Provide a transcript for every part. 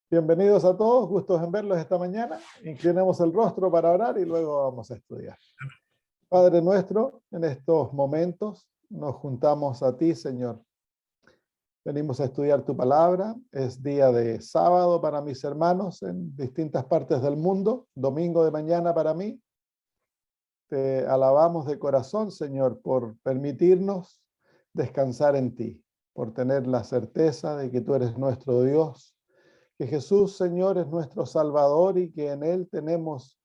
Bienvenidos a todos, gustos en verlos esta mañana. Inclinemos el rostro para orar y luego vamos a estudiar. Padre nuestro, en estos momentos nos juntamos a ti, Señor. Venimos a estudiar tu palabra. Es día de sábado para mis hermanos en distintas partes del mundo, domingo de mañana para mí. Te alabamos de corazón, Señor, por permitirnos descansar en ti, por tener la certeza de que tú eres nuestro Dios, que Jesús, Señor, es nuestro Salvador y que en Él tenemos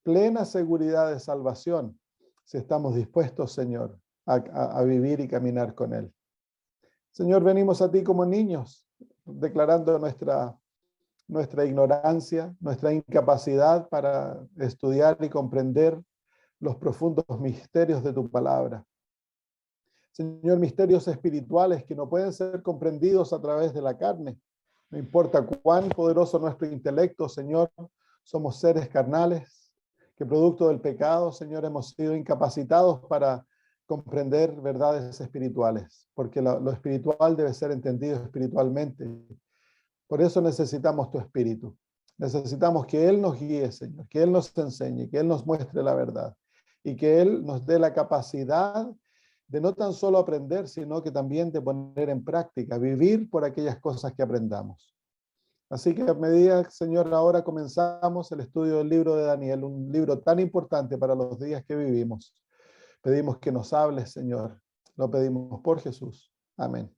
plena seguridad de salvación, si estamos dispuestos, Señor, a vivir y caminar con Él. Señor, venimos a ti como niños, declarando nuestra ignorancia, nuestra incapacidad para estudiar y comprender los profundos misterios de tu palabra. Señor, misterios espirituales que no pueden ser comprendidos a través de la carne. No importa cuán poderoso nuestro intelecto, Señor, somos seres carnales, que producto del pecado, Señor, hemos sido incapacitados para comprender verdades espirituales, porque lo espiritual debe ser entendido espiritualmente. Por eso necesitamos tu Espíritu. Necesitamos que Él nos guíe, Señor, que Él nos enseñe, que Él nos muestre la verdad y que Él nos dé la capacidad de no tan solo aprender, sino que también de poner en práctica, vivir por aquellas cosas que aprendamos. Así que a medida, Señor, ahora comenzamos el estudio del libro de Daniel, un libro tan importante para los días que vivimos. Pedimos que nos hables, Señor. Lo pedimos por Jesús. Amén.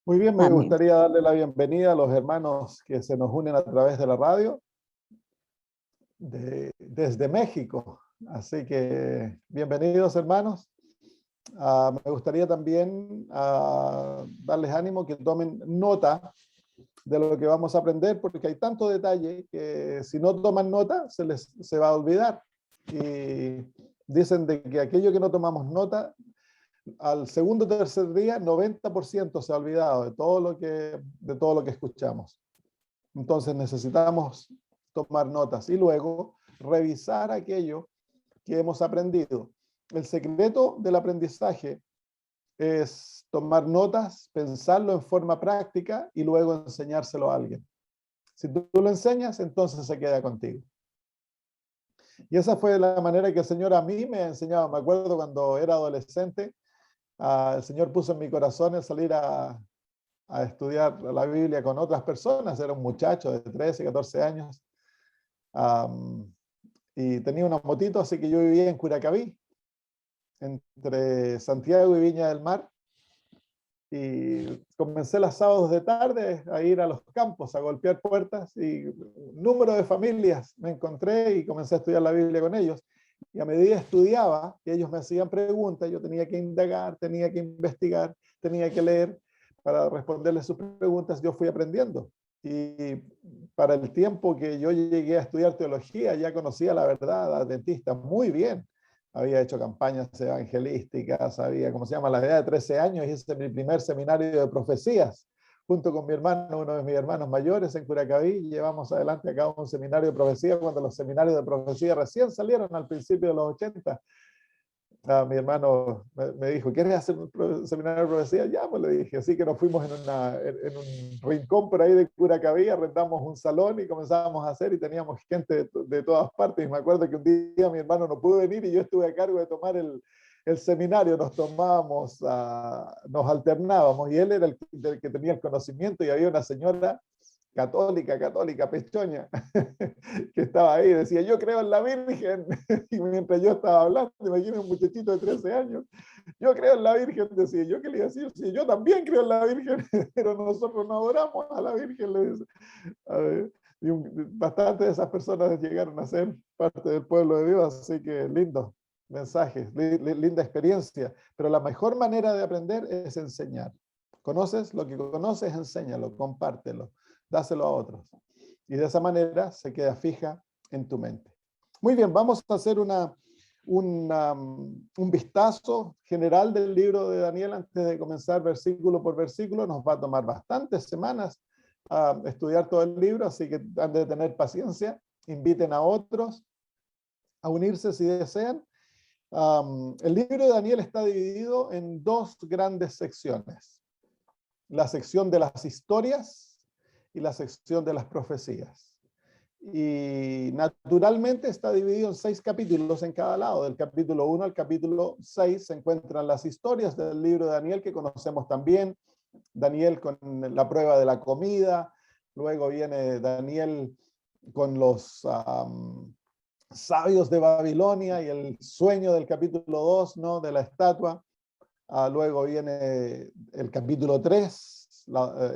Muy bien, me Amén. gustaría darle la bienvenida a los hermanos que se nos unen a través de la radio desde México. Así que bienvenidos, hermanos. Me gustaría también darles ánimo que tomen nota de lo que vamos a aprender, porque hay tanto detalle que si no toman nota se va a olvidar. Y dicen de que aquello que no tomamos nota, al segundo o tercer día, 90% se ha olvidado de todo lo que escuchamos. Entonces necesitamos tomar notas y luego revisar aquello que hemos aprendido. El secreto del aprendizaje es tomar notas, pensarlo en forma práctica y luego enseñárselo a alguien. Si tú lo enseñas, entonces se queda contigo. Y esa fue la manera que el Señor a mí me ha enseñado. Me acuerdo cuando era adolescente, el Señor puso en mi corazón el salir a estudiar la Biblia con otras personas. Era un muchacho de 13, 14 años. Y tenía una motito, así que yo vivía en Curacaví, entre Santiago y Viña del Mar. Y comencé los sábados de tarde a ir a los campos, a golpear puertas, y un número de familias me encontré y comencé a estudiar la Biblia con ellos. Y a medida estudiaba, y ellos me hacían preguntas, yo tenía que indagar, tenía que investigar, tenía que leer para responderles sus preguntas. Yo fui aprendiendo. Y para el tiempo que yo llegué a estudiar teología, ya conocía la verdad adventista muy bien. Había hecho campañas evangelísticas, había, ¿cómo se llama? A la edad de 13 años hice mi primer seminario de profecías, junto con mi hermano, uno de mis hermanos mayores en Curacaví. Llevamos adelante a cabo un seminario de profecía cuando los seminarios de profecía recién salieron al principio de los 80. Mi hermano me dijo, ¿quieres hacer un seminario de profecía? Ya, pues le dije. Así que nos fuimos en un rincón por ahí de Curacaví, arrendamos un salón y comenzábamos a hacer, y teníamos gente de todas partes. Y me acuerdo que un día mi hermano no pudo venir y yo estuve a cargo de tomar el seminario. Nos tomábamos, nos alternábamos, y él era el que tenía el conocimiento, y había una señora católica, pechoña, que estaba ahí, decía, yo creo en la Virgen, y mientras yo estaba hablando, imagínate un muchachito de 13 años, yo creo en la Virgen, decía, yo qué le iba a decir, sí, yo también creo en la Virgen, pero nosotros no adoramos a la Virgen, le dice. A ver, y bastante de esas personas llegaron a ser parte del pueblo de Dios, así que lindo mensaje, linda experiencia, pero la mejor manera de aprender es enseñar. ¿Conoces? Lo que conoces, enséñalo, compártelo, dáselo a otros. Y de esa manera se queda fija en tu mente. Muy bien, vamos a hacer un vistazo general del libro de Daniel antes de comenzar versículo por versículo. Nos va a tomar bastantes semanas estudiar todo el libro, así que han de tener paciencia. Inviten a otros a unirse si desean. El libro de Daniel está dividido en dos grandes secciones. La sección de las historias y la sección de las profecías. Y naturalmente está dividido en 6 capítulos en cada lado. Del capítulo 1 al capítulo 6 se encuentran las historias del libro de Daniel que conocemos también. Daniel con la prueba de la comida, luego viene Daniel con los sabios de Babilonia y el sueño del capítulo 2, ¿no? De la estatua. Luego viene el capítulo 3,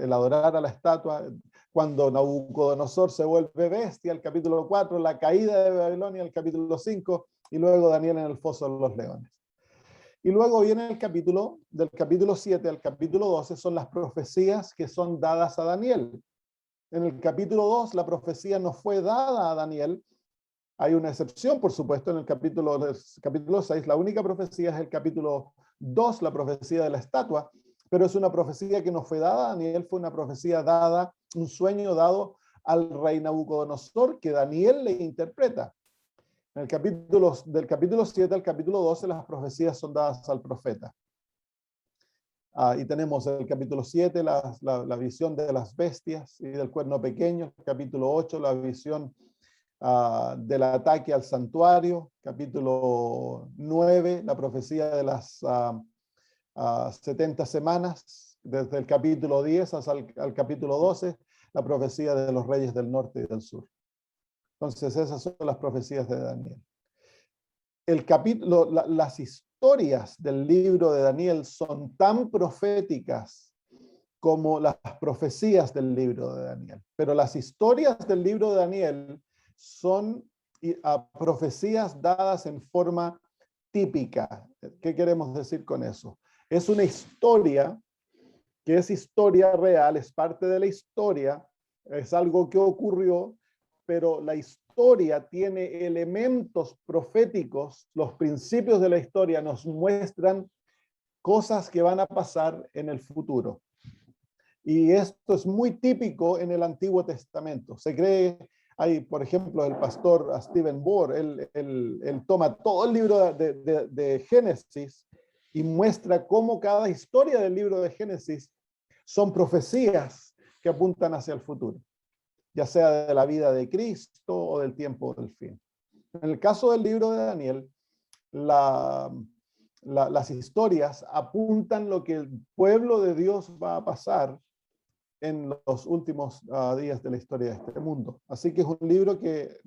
el adorar a la estatua, cuando Nabucodonosor se vuelve bestia, el capítulo 4, la caída de Babilonia, el capítulo 5, y luego Daniel en el foso de los leones. Y luego viene el capítulo, del capítulo 7 al capítulo 12, son las profecías que son dadas a Daniel. En el capítulo 2, la profecía no fue dada a Daniel. Hay una excepción, por supuesto, en el capítulo 6. La única profecía es el capítulo 2, la profecía de la estatua, pero es una profecía que no fue dada a Daniel, fue una profecía dada, un sueño dado al rey Nabucodonosor, que Daniel le interpreta. En el del capítulo 7 al capítulo 12, las profecías son dadas al profeta. Y tenemos el capítulo 7, la visión de las bestias y del cuerno pequeño. El capítulo 8, la visión del ataque al santuario. Capítulo 9, la profecía de las 70 semanas. Desde el capítulo 10 hasta al capítulo 12, la profecía de los reyes del norte y del sur. Entonces, esas son las profecías de Daniel. Las historias del libro de Daniel son tan proféticas como las profecías del libro de Daniel. Pero las historias del libro de Daniel son profecías dadas en forma típica. ¿Qué queremos decir con eso? Es una historia que es historia real, es parte de la historia, es algo que ocurrió, pero la historia tiene elementos proféticos, los principios de la historia nos muestran cosas que van a pasar en el futuro. Y esto es muy típico en el Antiguo Testamento. Se cree, por ejemplo, el pastor Stephen Bohr, él toma todo el libro de Génesis y muestra cómo cada historia del libro de Génesis son profecías que apuntan hacia el futuro, ya sea de la vida de Cristo o del tiempo del fin. En el caso del libro de Daniel, las historias apuntan lo que el pueblo de Dios va a pasar en los últimos días de la historia de este mundo. Así que es un libro que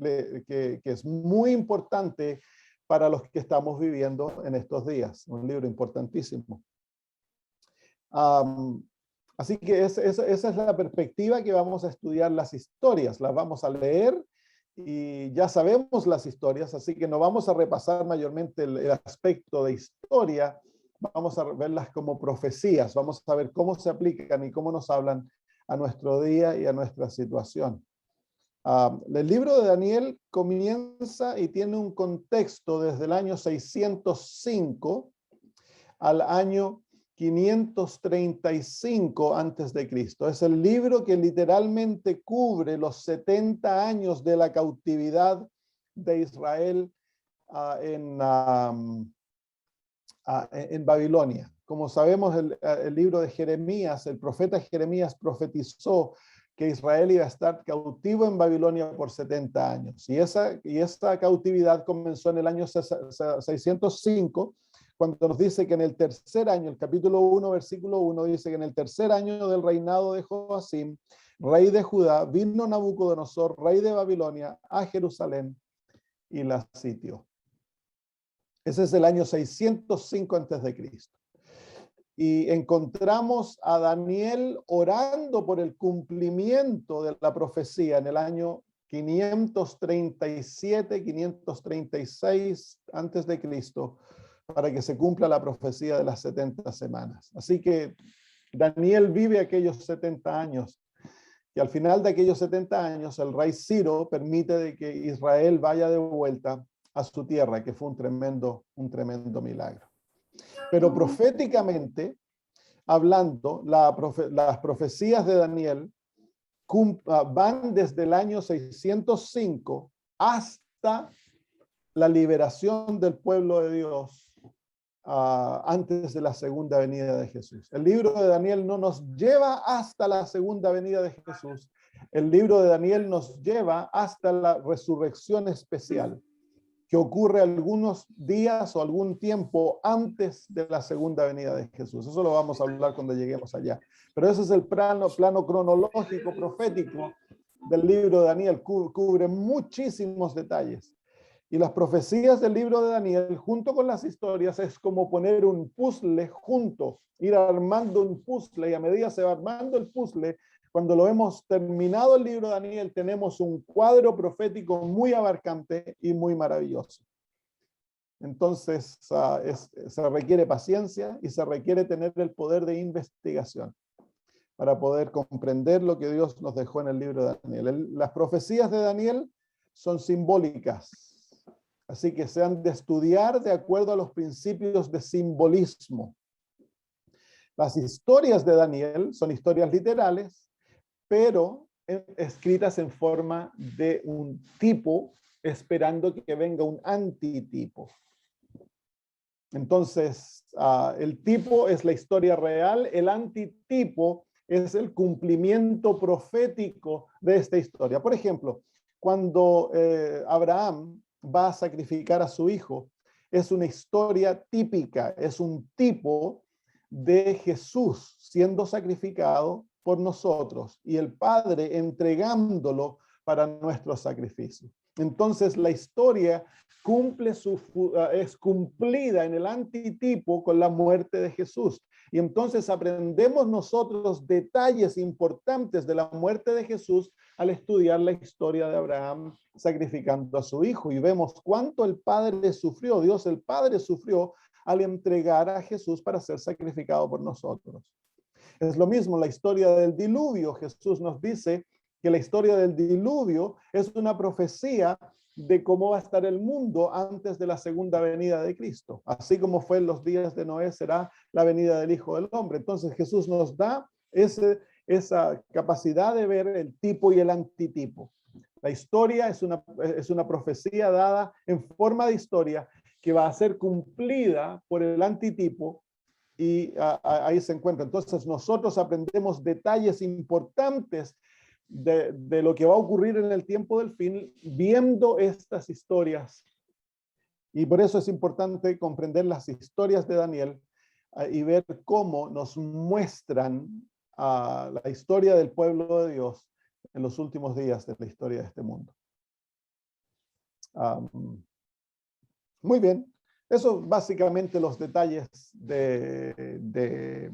es muy importante para los que estamos viviendo en estos días, un libro importantísimo. Así que esa es la perspectiva que vamos a estudiar las historias, las vamos a leer y ya sabemos las historias, así que no vamos a repasar mayormente el aspecto de historia, vamos a verlas como profecías, vamos a ver cómo se aplican y cómo nos hablan a nuestro día y a nuestra situación. El libro de Daniel comienza y tiene un contexto desde el año 605 al año 535 antes de Cristo. Es el libro que literalmente cubre los 70 años de la cautividad de Israel en Babilonia. Como sabemos, el libro de Jeremías, el profeta Jeremías profetizó que Israel iba a estar cautivo en Babilonia por 70 años. Y esa cautividad comenzó en el año 605, cuando nos dice que en el tercer año, el capítulo 1, versículo 1, dice que en el tercer año del reinado de Joacim, rey de Judá, vino Nabucodonosor, rey de Babilonia, a Jerusalén y la sitió. Ese es el año 605 antes de Cristo. Y encontramos a Daniel orando por el cumplimiento de la profecía en el año 537, 536 antes de Cristo, para que se cumpla la profecía de las 70 semanas. Así que Daniel vive aquellos 70 años. Y al final de aquellos 70 años, el rey Ciro permite de que Israel vaya de vuelta a su tierra, que fue un tremendo milagro. Pero proféticamente hablando, las profecías de Daniel van desde el año 605 hasta la liberación del pueblo de Dios antes de la segunda venida de Jesús. El libro de Daniel no nos lleva hasta la segunda venida de Jesús, el libro de Daniel nos lleva hasta la resurrección especial, que ocurre algunos días o algún tiempo antes de la segunda venida de Jesús. Eso lo vamos a hablar cuando lleguemos allá. Pero ese es el plano cronológico, profético del libro de Daniel. Cubre muchísimos detalles. Y las profecías del libro de Daniel, junto con las historias, es como poner un puzzle junto, ir armando un puzzle, y a medida se va armando el puzzle, cuando lo hemos terminado el libro de Daniel, tenemos un cuadro profético muy abarcante y muy maravilloso. Entonces, se requiere paciencia y se requiere tener el poder de investigación para poder comprender lo que Dios nos dejó en el libro de Daniel. Las profecías de Daniel son simbólicas, así que se han de estudiar de acuerdo a los principios de simbolismo. Las historias de Daniel son historias literales, pero escritas en forma de un tipo, esperando que venga un antitipo. Entonces, el tipo es la historia real, el antitipo es el cumplimiento profético de esta historia. Por ejemplo, cuando Abraham va a sacrificar a su hijo, es una historia típica, es un tipo de Jesús siendo sacrificado por nosotros y el Padre entregándolo para nuestro sacrificio. Entonces la historia es cumplida en el antitipo con la muerte de Jesús. Y entonces aprendemos nosotros detalles importantes de la muerte de Jesús al estudiar la historia de Abraham sacrificando a su hijo. Y vemos cuánto el Padre sufrió, Dios el Padre sufrió al entregar a Jesús para ser sacrificado por nosotros. Es lo mismo la historia del diluvio. Jesús nos dice que la historia del diluvio es una profecía de cómo va a estar el mundo antes de la segunda venida de Cristo. Así como fue en los días de Noé, será la venida del Hijo del Hombre. Entonces Jesús nos da esa capacidad de ver el tipo y el antitipo. La historia es una profecía dada en forma de historia que va a ser cumplida por el antitipo, y ahí se encuentra. Entonces nosotros aprendemos detalles importantes de lo que va a ocurrir en el tiempo del fin viendo estas historias. Y por eso es importante comprender las historias de Daniel y ver cómo nos muestran la historia del pueblo de Dios en los últimos días de la historia de este mundo. Muy bien. Eso básicamente los detalles de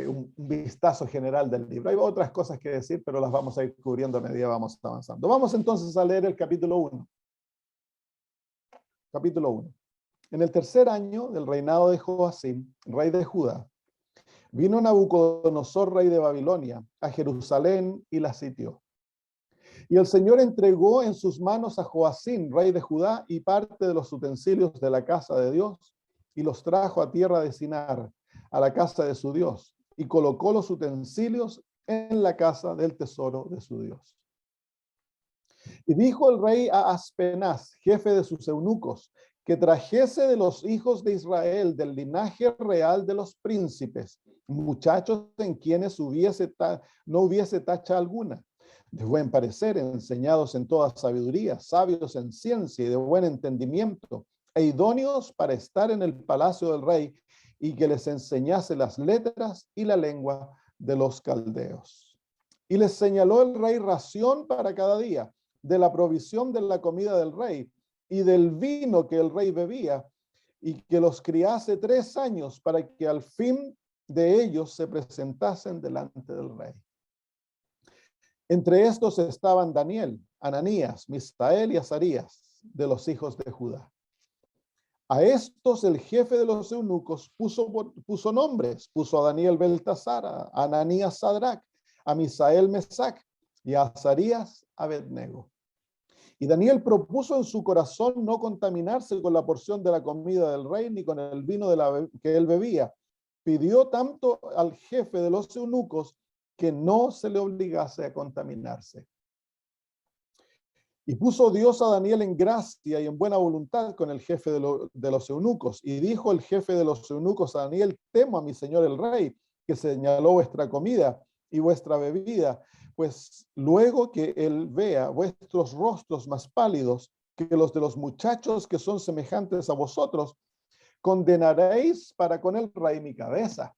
un vistazo general del libro. Hay otras cosas que decir, pero las vamos a ir cubriendo a medida que vamos avanzando. Vamos entonces a leer el capítulo 1. Capítulo 1. En el tercer año del reinado de Joacim, rey de Judá, vino Nabucodonosor, rey de Babilonia, a Jerusalén y la sitió. Y el Señor entregó en sus manos a Joacim, rey de Judá, y parte de los utensilios de la casa de Dios, y los trajo a tierra de Sinar, a la casa de su Dios, y colocó los utensilios en la casa del tesoro de su Dios. Y dijo el rey a Aspenaz, jefe de sus eunucos, que trajese de los hijos de Israel, del linaje real de los príncipes, muchachos en quienes no hubiese tacha alguna, de buen parecer, enseñados en toda sabiduría, sabios en ciencia y de buen entendimiento, e idóneos para estar en el palacio del rey, y que les enseñase las letras y la lengua de los caldeos. Y les señaló el rey ración para cada día, de la provisión de la comida del rey, y del vino que el rey bebía, y que los criase 3 años, para que al fin de ellos se presentasen delante del rey. Entre estos estaban Daniel, Ananías, Misael y Azarías, de los hijos de Judá. A estos el jefe de los eunucos puso nombres, puso a Daniel Beltasar, a Ananías Sadrac, a Misael Mesac y a Azarías Abednego. Y Daniel propuso en su corazón no contaminarse con la porción de la comida del rey ni con el vino que él bebía. Pidió tanto al jefe de los eunucos que no se le obligase a contaminarse. Y puso Dios a Daniel en gracia y en buena voluntad con el jefe de los eunucos. Y dijo el jefe de los eunucos a Daniel: temo a mi señor el rey, que señaló vuestra comida, y vuestra bebida, pues luego que él vea vuestros rostros más pálidos que los de los muchachos que son semejantes a vosotros, condenaréis para con el rey mi cabeza.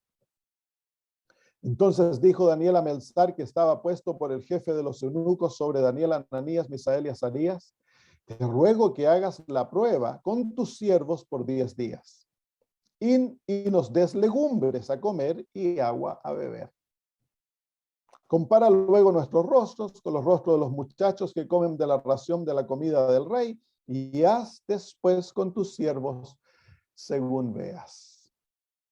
Entonces dijo Daniel a Melzar, que estaba puesto por el jefe de los eunucos sobre Daniel, Ananías, Misael y Azarías: te ruego que hagas la prueba con tus siervos por 10 días y nos des legumbres a comer y agua a beber. Compara luego nuestros rostros con los rostros de los muchachos que comen de la ración de la comida del rey, y haz después con tus siervos según veas.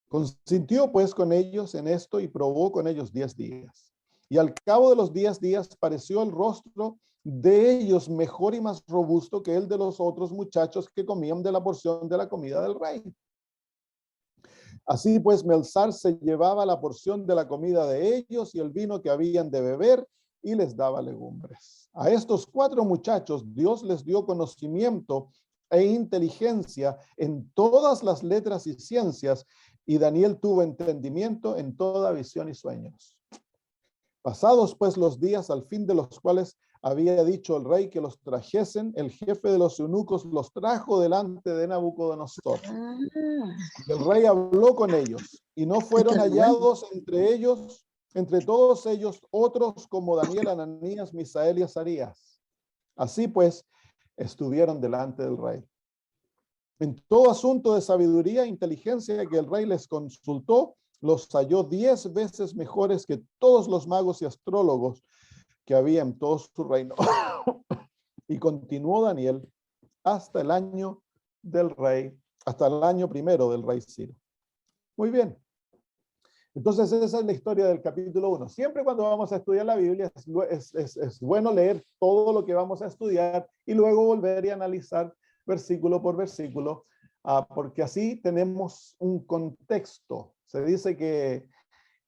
Consintió pues con ellos en esto y probó con ellos 10 días. Y al cabo de los 10 días pareció el rostro de ellos mejor y más robusto que el de los otros muchachos que comían de la porción de la comida del rey. Así pues, Melzar se llevaba la porción de la comida de ellos y el vino que habían de beber, y les daba legumbres. A estos 4 muchachos Dios les dio conocimiento e inteligencia en todas las letras y ciencias, y Daniel tuvo entendimiento en toda visión y sueños. Pasados pues los días, al fin de los cuales había dicho el rey que los trajesen, el jefe de los eunucos los trajo delante de Nabucodonosor. Y el rey habló con ellos, y no fueron hallados entre todos ellos, otros como Daniel, Ananías, Misael y Azarías. Así pues, estuvieron delante del rey. En todo asunto de sabiduría e inteligencia que el rey les consultó, los halló 10 veces mejores que todos los magos y astrólogos que había en todo su reino. Y continuó Daniel hasta el año hasta el año primero del rey Ciro. Muy bien. Entonces esa es la historia del capítulo 1. Siempre cuando vamos a estudiar la Biblia es bueno leer todo lo que vamos a estudiar y luego volver y analizar versículo por versículo, porque así tenemos un contexto. Se dice que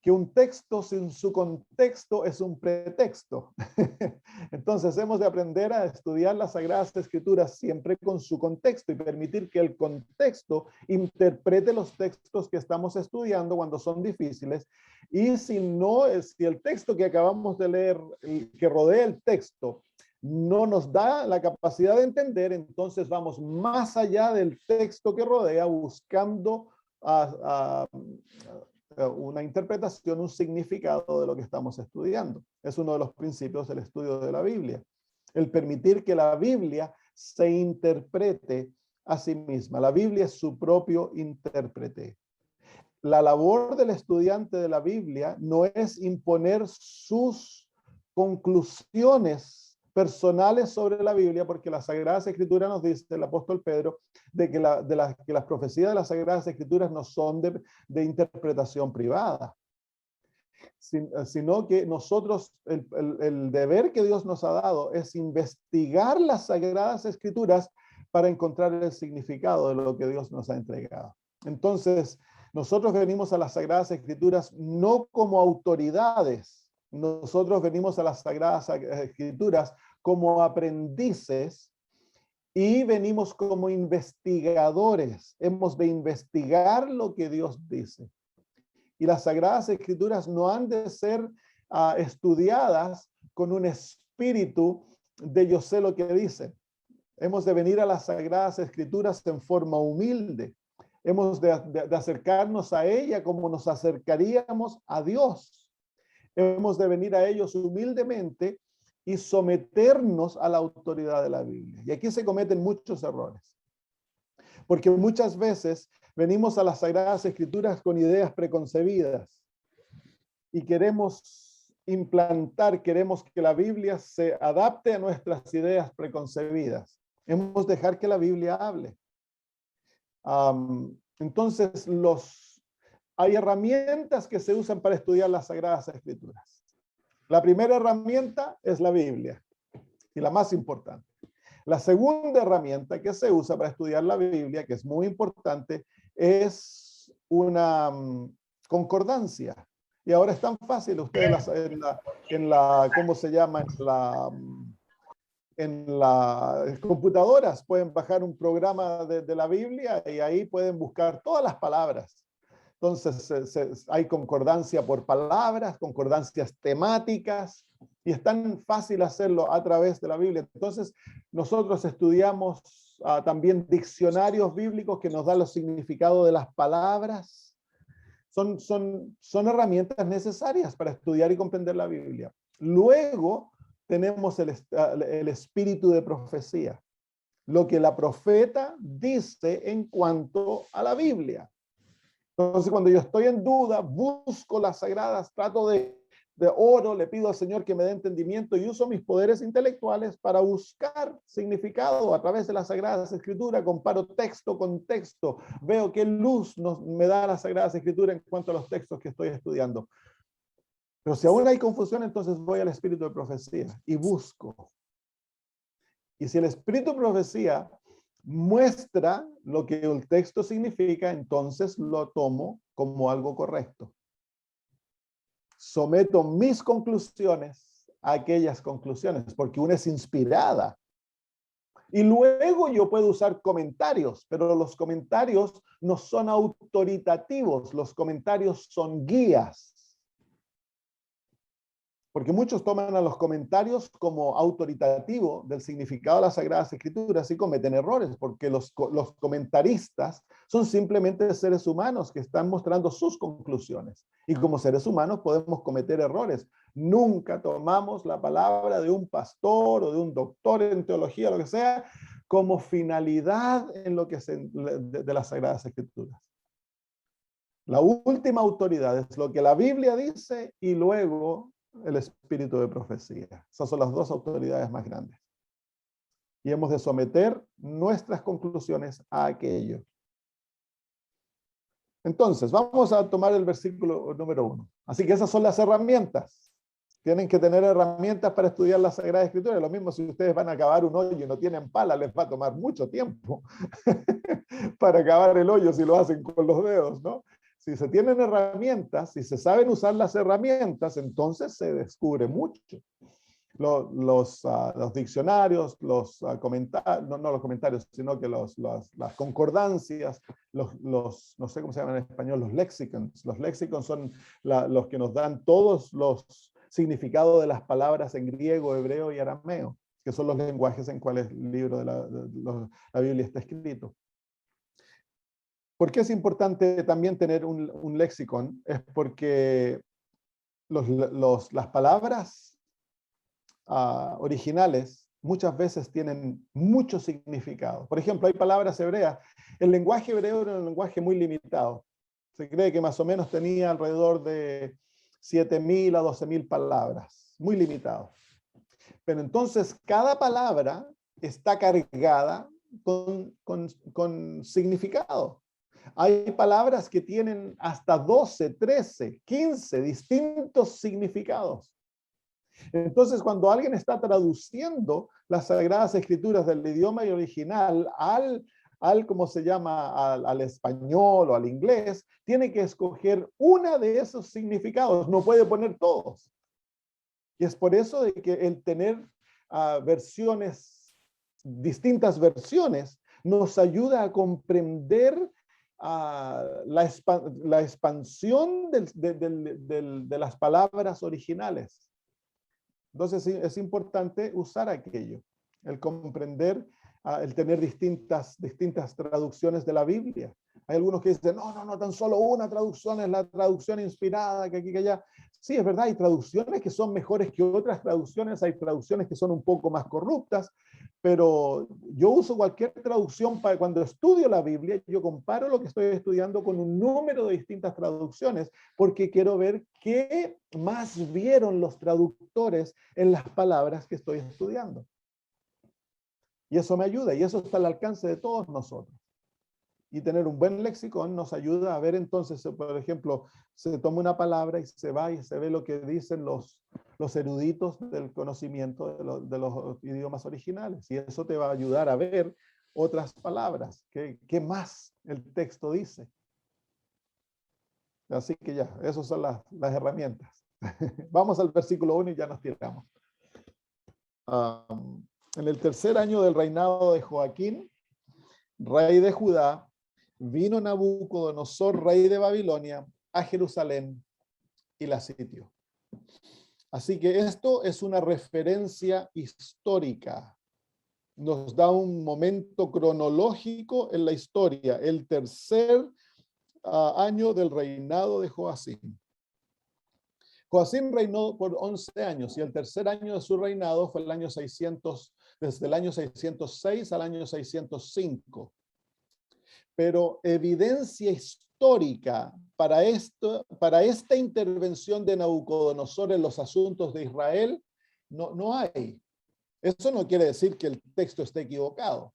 un texto sin su contexto es un pretexto. Entonces hemos de aprender a estudiar las Sagradas Escrituras siempre con su contexto y permitir que el contexto interprete los textos que estamos estudiando cuando son difíciles. Y si el texto que acabamos de leer, que rodea el texto, no nos da la capacidad de entender, entonces vamos más allá del texto que rodea, buscando una interpretación, un significado de lo que estamos estudiando. Es uno de los principios del estudio de la Biblia. El permitir que la Biblia se interprete a sí misma. La Biblia es su propio intérprete. La labor del estudiante de la Biblia no es imponer sus conclusiones personales sobre la Biblia, porque las Sagradas Escrituras nos dice el apóstol Pedro de que las profecías de las Sagradas Escrituras no son de interpretación privada, sino que nosotros, el deber que Dios nos ha dado es investigar las Sagradas Escrituras para encontrar el significado de lo que Dios nos ha entregado. Entonces, nosotros venimos a las Sagradas Escrituras no como autoridades, nosotros venimos a las Sagradas Escrituras como aprendices y venimos como investigadores. Hemos de investigar lo que Dios dice. Y las Sagradas Escrituras no han de ser estudiadas con un espíritu de yo sé lo que dice. Hemos de venir a las Sagradas Escrituras en forma humilde. Hemos de acercarnos a ella como nos acercaríamos a Dios. Hemos de venir a ellos humildemente y someternos a la autoridad de la Biblia. Y aquí se cometen muchos errores. Porque muchas veces venimos a las Sagradas Escrituras con ideas preconcebidas y queremos queremos que la Biblia se adapte a nuestras ideas preconcebidas. Hemos de dejar que la Biblia hable. Entonces, hay herramientas que se usan para estudiar las Sagradas Escrituras. La primera herramienta es la Biblia, y la más importante. La segunda herramienta que se usa para estudiar la Biblia, que es muy importante, es una concordancia. Y ahora es tan fácil, ustedes ¿cómo se llama? En las computadoras pueden bajar un programa de la Biblia y ahí pueden buscar todas las palabras. Entonces hay concordancia por palabras, concordancias temáticas, y es tan fácil hacerlo a través de la Biblia. Entonces nosotros estudiamos también diccionarios bíblicos que nos dan los significados de las palabras. Son herramientas necesarias para estudiar y comprender la Biblia. Luego tenemos el espíritu de profecía, lo que la profeta dice en cuanto a la Biblia. Entonces, cuando yo estoy en duda, busco las sagradas, trato de oro, le pido al Señor que me dé entendimiento y uso mis poderes intelectuales para buscar significado a través de las Sagradas Escrituras, comparo texto con texto, veo qué luz me da las Sagradas Escrituras en cuanto a los textos que estoy estudiando. Pero si aún hay confusión, entonces voy al espíritu de profecía y busco. Y si el espíritu de profecía muestra lo que el texto significa, entonces lo tomo como algo correcto. Someto mis conclusiones a aquellas conclusiones, porque una es inspirada. Y luego yo puedo usar comentarios, pero los comentarios no son autoritativos, los comentarios son guías. Porque muchos toman a los comentarios como autoritativo del significado de las Sagradas Escrituras y cometen errores, porque los comentaristas son simplemente seres humanos que están mostrando sus conclusiones. Y como seres humanos podemos cometer errores. Nunca tomamos la palabra de un pastor o de un doctor en teología, lo que sea, como finalidad en lo que de las Sagradas Escrituras. La última autoridad es lo que la Biblia dice y luego el espíritu de profecía. Esas son las dos autoridades más grandes. Y hemos de someter nuestras conclusiones a aquello. Entonces, vamos a tomar el versículo número 1. Así que esas son las herramientas. Tienen que tener herramientas para estudiar la Sagrada Escritura. Lo mismo si ustedes van a cavar un hoyo y no tienen pala, les va a tomar mucho tiempo para cavar el hoyo si lo hacen con los dedos, ¿no? Si se tienen herramientas, si se saben usar las herramientas, entonces se descubre mucho. Los diccionarios, los comentarios, no los comentarios, sino que las concordancias, no sé cómo se llaman en español, los léxicons. Los léxicons son los que nos dan todos los significados de las palabras en griego, hebreo y arameo, que son los lenguajes en cuales el libro de la Biblia está escrito. ¿Por qué es importante también tener un léxico? Es porque las palabras originales muchas veces tienen mucho significado. Por ejemplo, hay palabras hebreas. El lenguaje hebreo era un lenguaje muy limitado. Se cree que más o menos tenía alrededor de 7.000 a 12.000 palabras. Muy limitado. Pero entonces cada palabra está cargada con significado. Hay palabras que tienen hasta 12, 13, 15 distintos significados. Entonces, cuando alguien está traduciendo las Sagradas Escrituras del idioma original ¿cómo se llama? Al español o al inglés, tiene que escoger una de esos significados, no puede poner todos. Y es por eso de que el tener distintas versiones, nos ayuda a comprender la expansión de las palabras originales. Entonces es importante usar aquello, el comprender, el tener distintas traducciones de la Biblia. Hay algunos que dicen, no, tan solo una traducción es la traducción inspirada, que aquí, que allá. Sí, es verdad, hay traducciones que son mejores que otras traducciones, hay traducciones que son un poco más corruptas, pero yo uso cualquier traducción para cuando estudio la Biblia, yo comparo lo que estoy estudiando con un número de distintas traducciones, porque quiero ver qué más vieron los traductores en las palabras que estoy estudiando. Y eso me ayuda, y eso está al alcance de todos nosotros. Y tener un buen lexicón nos ayuda a ver entonces, por ejemplo, se toma una palabra y se va y se ve lo que dicen los eruditos del conocimiento de los idiomas originales. Y eso te va a ayudar a ver otras palabras. ¿Qué más el texto dice? Así que ya, esas son las herramientas. Vamos al versículo 1 y ya nos tiramos. En el tercer año del reinado de Joaquín, rey de Judá, vino Nabucodonosor, rey de Babilonia, a Jerusalén y la sitió. Así que esto es una referencia histórica. Nos da un momento cronológico en la historia, el tercer año del reinado de Joacim. Joacim reinó por 11 años y el tercer año de su reinado fue el año 600, desde el año 606 al año 605. Pero evidencia histórica para esta intervención de Nabucodonosor en los asuntos de Israel no hay. Eso no quiere decir que el texto esté equivocado,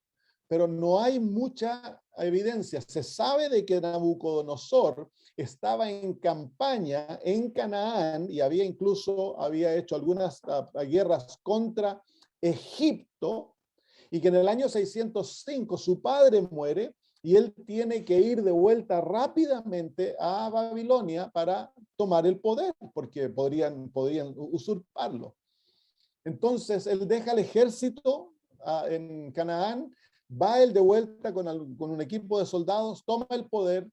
pero no hay mucha evidencia. Se sabe de que Nabucodonosor estaba en campaña en Canaán y había hecho algunas guerras contra Egipto, y que en el año 605 su padre muere y él tiene que ir de vuelta rápidamente a Babilonia para tomar el poder, porque podrían usurparlo. Entonces él deja el ejército en Canaán, va él de vuelta con un equipo de soldados, toma el poder,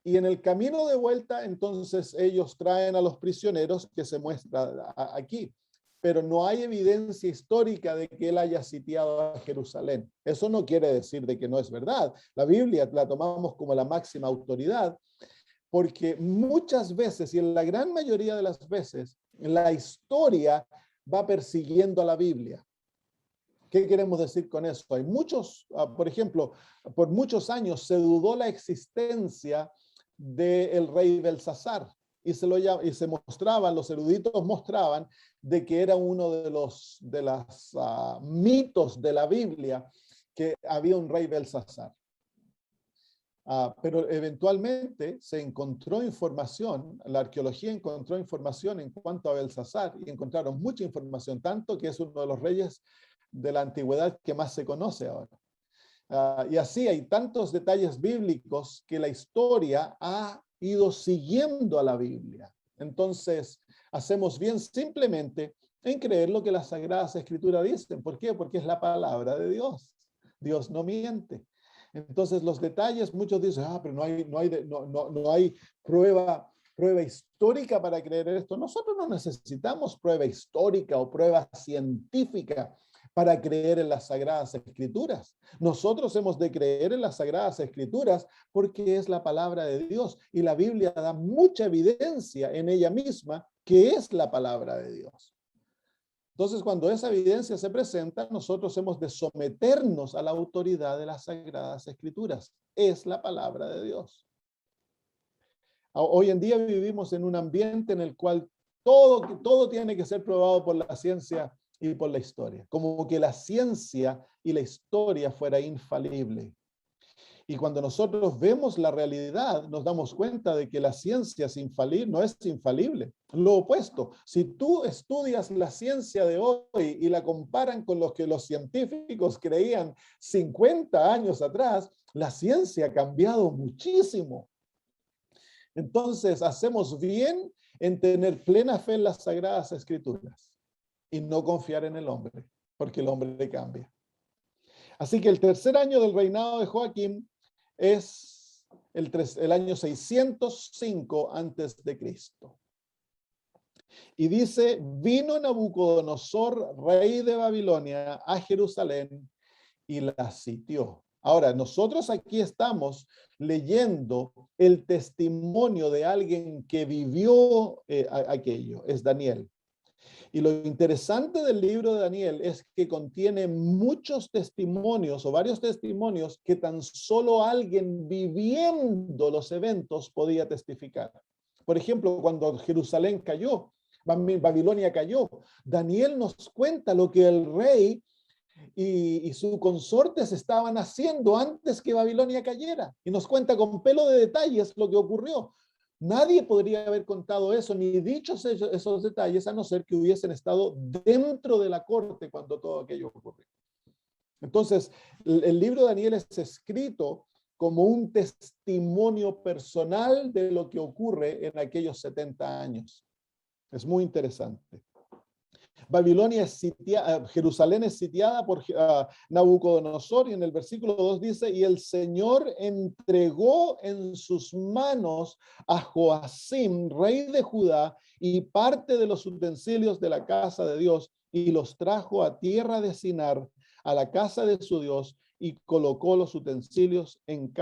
y en el camino de vuelta entonces ellos traen a los prisioneros, que se muestra aquí. Pero no hay evidencia histórica de que él haya sitiado a Jerusalén. Eso no quiere decir de que no es verdad. La Biblia la tomamos como la máxima autoridad, porque muchas veces, y en la gran mayoría de las veces, la historia va persiguiendo a la Biblia. ¿Qué queremos decir con eso? Hay muchos, por ejemplo, por muchos años se dudó la existencia del rey Belsasar, y se mostraban, los eruditos mostraban de que era uno de los mitos de la Biblia, que había un rey Belsasar. Pero eventualmente se encontró información, la arqueología encontró información en cuanto a Belsasar, y encontraron mucha información, tanto que es uno de los reyes de la antigüedad que más se conoce ahora. Y así hay tantos detalles bíblicos que la historia ha ido siguiendo a la Biblia. Entonces, hacemos bien simplemente en creer lo que las Sagradas Escrituras dicen. ¿Por qué? Porque es la palabra de Dios. Dios no miente. Entonces, los detalles, muchos dicen, pero no hay prueba histórica para creer esto. Nosotros no necesitamos prueba histórica o prueba científica para creer en las Sagradas Escrituras. Nosotros hemos de creer en las Sagradas Escrituras porque es la palabra de Dios, y la Biblia da mucha evidencia en ella misma que es la palabra de Dios. Entonces, cuando esa evidencia se presenta, nosotros hemos de someternos a la autoridad de las Sagradas Escrituras. Es la palabra de Dios. Hoy en día vivimos en un ambiente en el cual todo tiene que ser probado por la ciencia y por la historia, como que la ciencia y la historia fuera infalible. Y cuando nosotros vemos la realidad, nos damos cuenta de que la ciencia es infalible, no es infalible. Lo opuesto, si tú estudias la ciencia de hoy y la comparan con lo que los científicos creían 50 años atrás, la ciencia ha cambiado muchísimo. Entonces, hacemos bien en tener plena fe en las Sagradas Escrituras y no confiar en el hombre, porque el hombre cambia. Así que el tercer año del reinado de Joaquín es el año 605 antes de Cristo. Y dice, vino Nabucodonosor, rey de Babilonia, a Jerusalén y la sitió. Ahora, nosotros aquí estamos leyendo el testimonio de alguien que vivió aquello, es Daniel. Y lo interesante del libro de Daniel es que contiene muchos testimonios o varios testimonios que tan solo alguien viviendo los eventos podía testificar. Por ejemplo, cuando Jerusalén cayó, Babilonia cayó, Daniel nos cuenta lo que el rey y su consortes estaban haciendo antes que Babilonia cayera. Y nos cuenta con pelo de detalles lo que ocurrió. Nadie podría haber contado eso ni dicho esos detalles a no ser que hubiesen estado dentro de la corte cuando todo aquello ocurrió. Entonces, el libro de Daniel es escrito como un testimonio personal de lo que ocurre en aquellos 70 años. Es muy interesante. Babilonia es sitiada, Jerusalén es sitiada por Nabucodonosor, y en el versículo 2 dice, y el Señor entregó en sus manos a Joacim, rey de Judá, y parte de los utensilios de la casa de Dios, y los trajo a tierra de Sinar, a la casa de su Dios, y colocó los utensilios en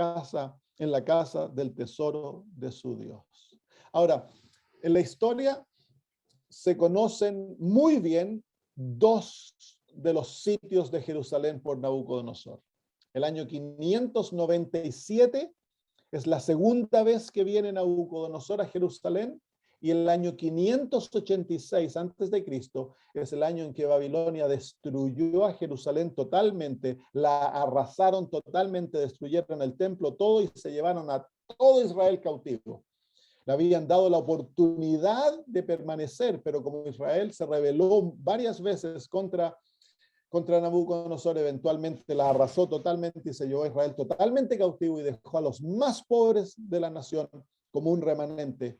la casa del tesoro de su Dios. Ahora, en la historia se conocen muy bien dos de los sitios de Jerusalén por Nabucodonosor. El año 597 es la segunda vez que viene Nabucodonosor a Jerusalén, y el año 586 antes de Cristo es el año en que Babilonia destruyó a Jerusalén totalmente, la arrasaron totalmente, destruyeron el templo todo y se llevaron a todo Israel cautivo. Le habían dado la oportunidad de permanecer, pero como Israel se rebeló varias veces contra Nabucodonosor, eventualmente la arrasó totalmente y se llevó a Israel totalmente cautivo y dejó a los más pobres de la nación como un remanente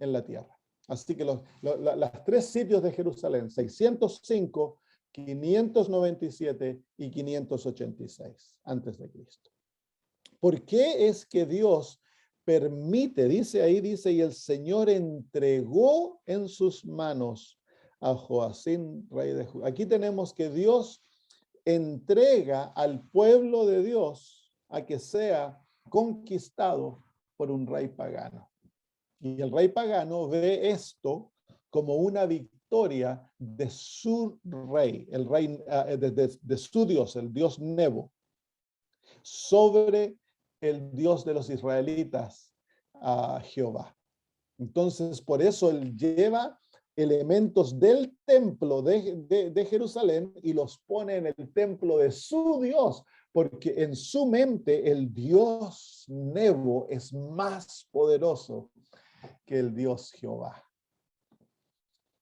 en la tierra. Así que los tres sitios de Jerusalén, 605, 597 y 586 antes de Cristo. ¿Por qué es que Dios permite, dice, y el Señor entregó en sus manos a Joacim, rey de Judá? Aquí tenemos que Dios entrega al pueblo de Dios a que sea conquistado por un rey pagano. Y el rey pagano ve esto como una victoria de su rey, el rey de su Dios, el Dios Nebo, sobre el Dios de los israelitas, a Jehová. Entonces, por eso él lleva elementos del templo de Jerusalén y los pone en el templo de su Dios, porque en su mente el Dios Nebo es más poderoso que el Dios Jehová.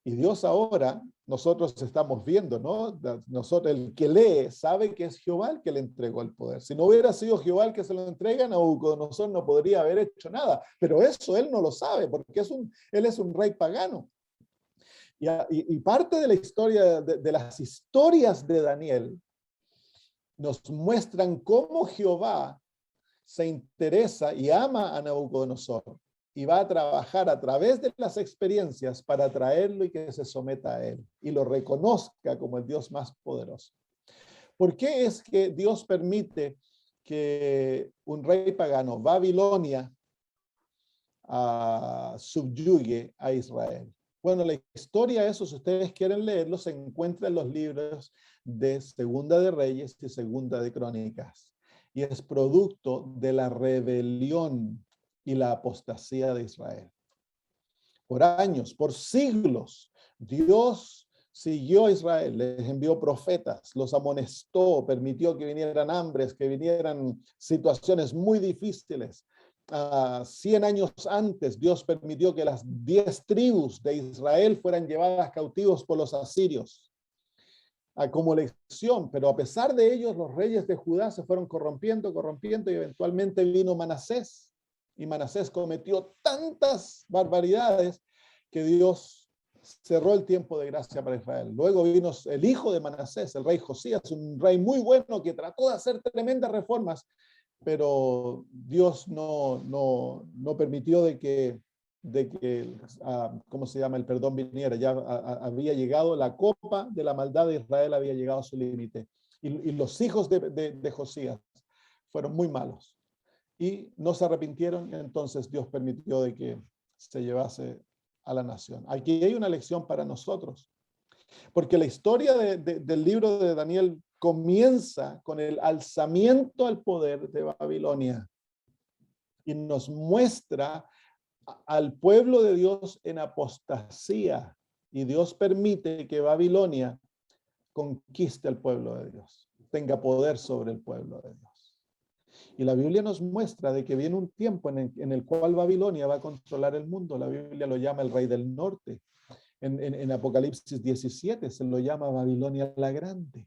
Y Dios ahora, nosotros estamos viendo, ¿no? Nosotros, el que lee sabe que es Jehová el que le entregó el poder. Si no hubiera sido Jehová el que se lo entrega, Nabucodonosor no podría haber hecho nada. Pero eso él no lo sabe, porque él es un rey pagano. Y parte de la historia, de las historias de Daniel, nos muestran cómo Jehová se interesa y ama a Nabucodonosor, y va a trabajar a través de las experiencias para traerlo y que se someta a él y lo reconozca como el Dios más poderoso. ¿Por qué es que Dios permite que un rey pagano, Babilonia, subyugue a Israel? Bueno, la historia de eso, si ustedes quieren leerlo, se encuentra en los libros de Segunda de Reyes y Segunda de Crónicas, y es producto de la rebelión y la apostasía de Israel. Por años, por siglos, Dios siguió a Israel, les envió profetas, los amonestó, permitió que vinieran hambres, que vinieran situaciones muy difíciles. 100 años antes, Dios permitió que las 10 tribus de Israel fueran llevadas cautivos por los asirios como lección, pero a pesar de ellos, los reyes de Judá se fueron corrompiendo, y eventualmente vino Manasés. Y Manasés cometió tantas barbaridades que Dios cerró el tiempo de gracia para Israel. Luego vino el hijo de Manasés, el rey Josías, un rey muy bueno que trató de hacer tremendas reformas, pero Dios no permitió de que ¿cómo se llama? El perdón viniera. Ya había llegado la copa de la maldad de Israel, había llegado a su límite. Y los hijos de Josías fueron muy malos y no se arrepintieron, entonces Dios permitió de que se llevase a la nación. Aquí hay una lección para nosotros, porque la historia del libro de Daniel comienza con el alzamiento al poder de Babilonia y nos muestra al pueblo de Dios en apostasía, y Dios permite que Babilonia conquiste al pueblo de Dios, tenga poder sobre el pueblo de Dios. Y la Biblia nos muestra de que viene un tiempo en el cual Babilonia va a controlar el mundo. La Biblia lo llama el rey del norte. En Apocalipsis 17 se lo llama Babilonia la Grande.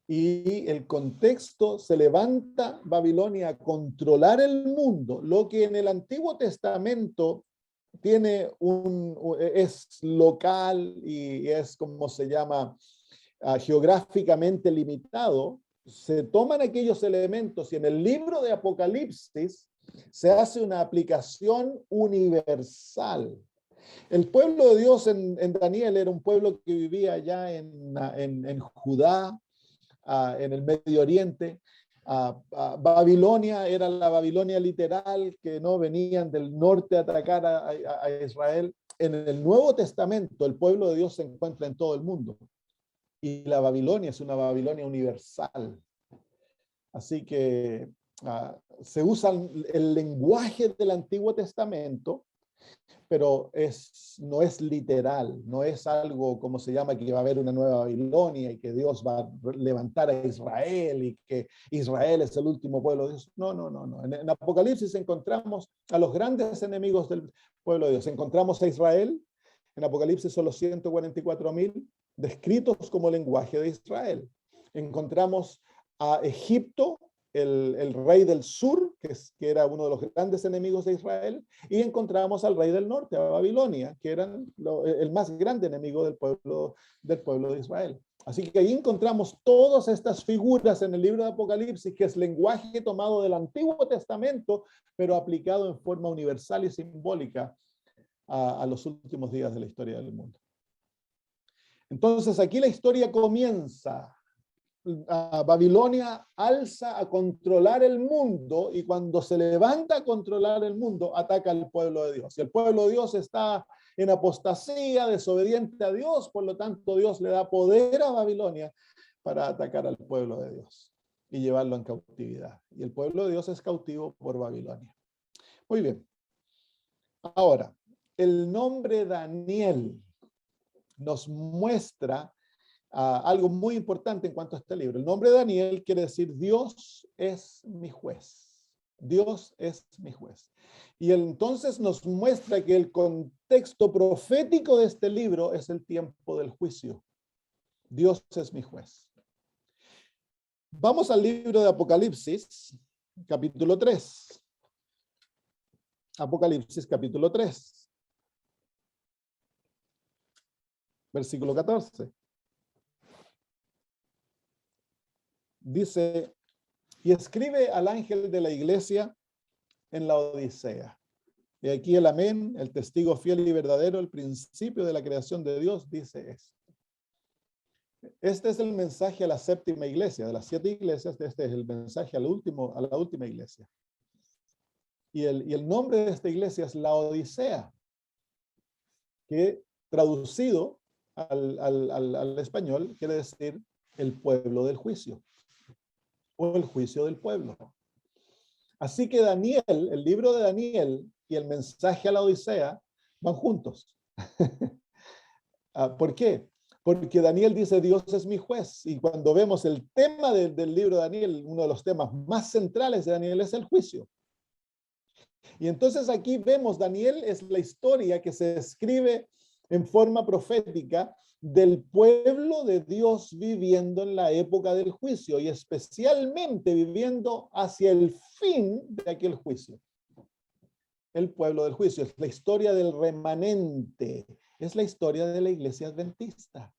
Y el contexto, se levanta Babilonia a controlar el mundo, lo que en el Antiguo Testamento es local y es, como se llama, geográficamente limitado, se toman aquellos elementos y en el libro de Apocalipsis se hace una aplicación universal. El pueblo de Dios en Daniel era un pueblo que vivía allá en Judá, en el Medio Oriente. Babilonia era la Babilonia literal, que no venían del norte a atacar a Israel. En el Nuevo Testamento, el pueblo de Dios se encuentra en todo el mundo. Y la Babilonia es una Babilonia universal. Así que se usa el lenguaje del Antiguo Testamento, pero no es literal, no es algo como se llama que va a haber una nueva Babilonia y que Dios va a levantar a Israel y que Israel es el último pueblo de Dios. No, no, no, no. En Apocalipsis encontramos a los grandes enemigos del pueblo de Dios. Encontramos a Israel, en Apocalipsis son los 144,000 descritos como lenguaje de Israel. Encontramos a Egipto, el rey del sur, que era uno de los grandes enemigos de Israel, y encontramos al rey del norte, a Babilonia, que era el más grande enemigo del pueblo de Israel. Así que ahí encontramos todas estas figuras en el libro de Apocalipsis, que es lenguaje tomado del Antiguo Testamento, pero aplicado en forma universal y simbólica a los últimos días de la historia del mundo. Entonces aquí la historia comienza. Babilonia alza a controlar el mundo y cuando se levanta a controlar el mundo ataca al pueblo de Dios. Y el pueblo de Dios está en apostasía, desobediente a Dios, por lo tanto Dios le da poder a Babilonia para atacar al pueblo de Dios y llevarlo en cautividad. Y el pueblo de Dios es cautivo por Babilonia. Muy bien. Ahora, el nombre Daniel nos muestra algo muy importante en cuanto a este libro. El nombre de Daniel quiere decir Dios es mi juez. Dios es mi juez. Y entonces nos muestra que el contexto profético de este libro es el tiempo del juicio. Dios es mi juez. Vamos al libro de Apocalipsis, capítulo 3. Apocalipsis, capítulo 3. Versículo 14. Dice, y escribe al ángel de la iglesia en la Odisea. Y aquí el amén, el testigo fiel y verdadero, el principio de la creación de Dios, dice esto. Este es el mensaje a la séptima iglesia. De las 7 iglesias, este es el mensaje a la última iglesia. Y el nombre de esta iglesia es la Odisea, que traducido al español quiere decir el pueblo del juicio o el juicio del pueblo. Así que Daniel, el libro de Daniel y el mensaje a la Odisea van juntos. ¿Por qué? Porque Daniel dice, Dios es mi juez. Y cuando vemos el tema del libro de Daniel, uno de los temas más centrales de Daniel es el juicio. Y entonces aquí vemos, Daniel es la historia que se escribe en forma profética del pueblo de Dios viviendo en la época del juicio y especialmente viviendo hacia el fin de aquel juicio. El pueblo del juicio es la historia del remanente, es la historia de la iglesia adventista.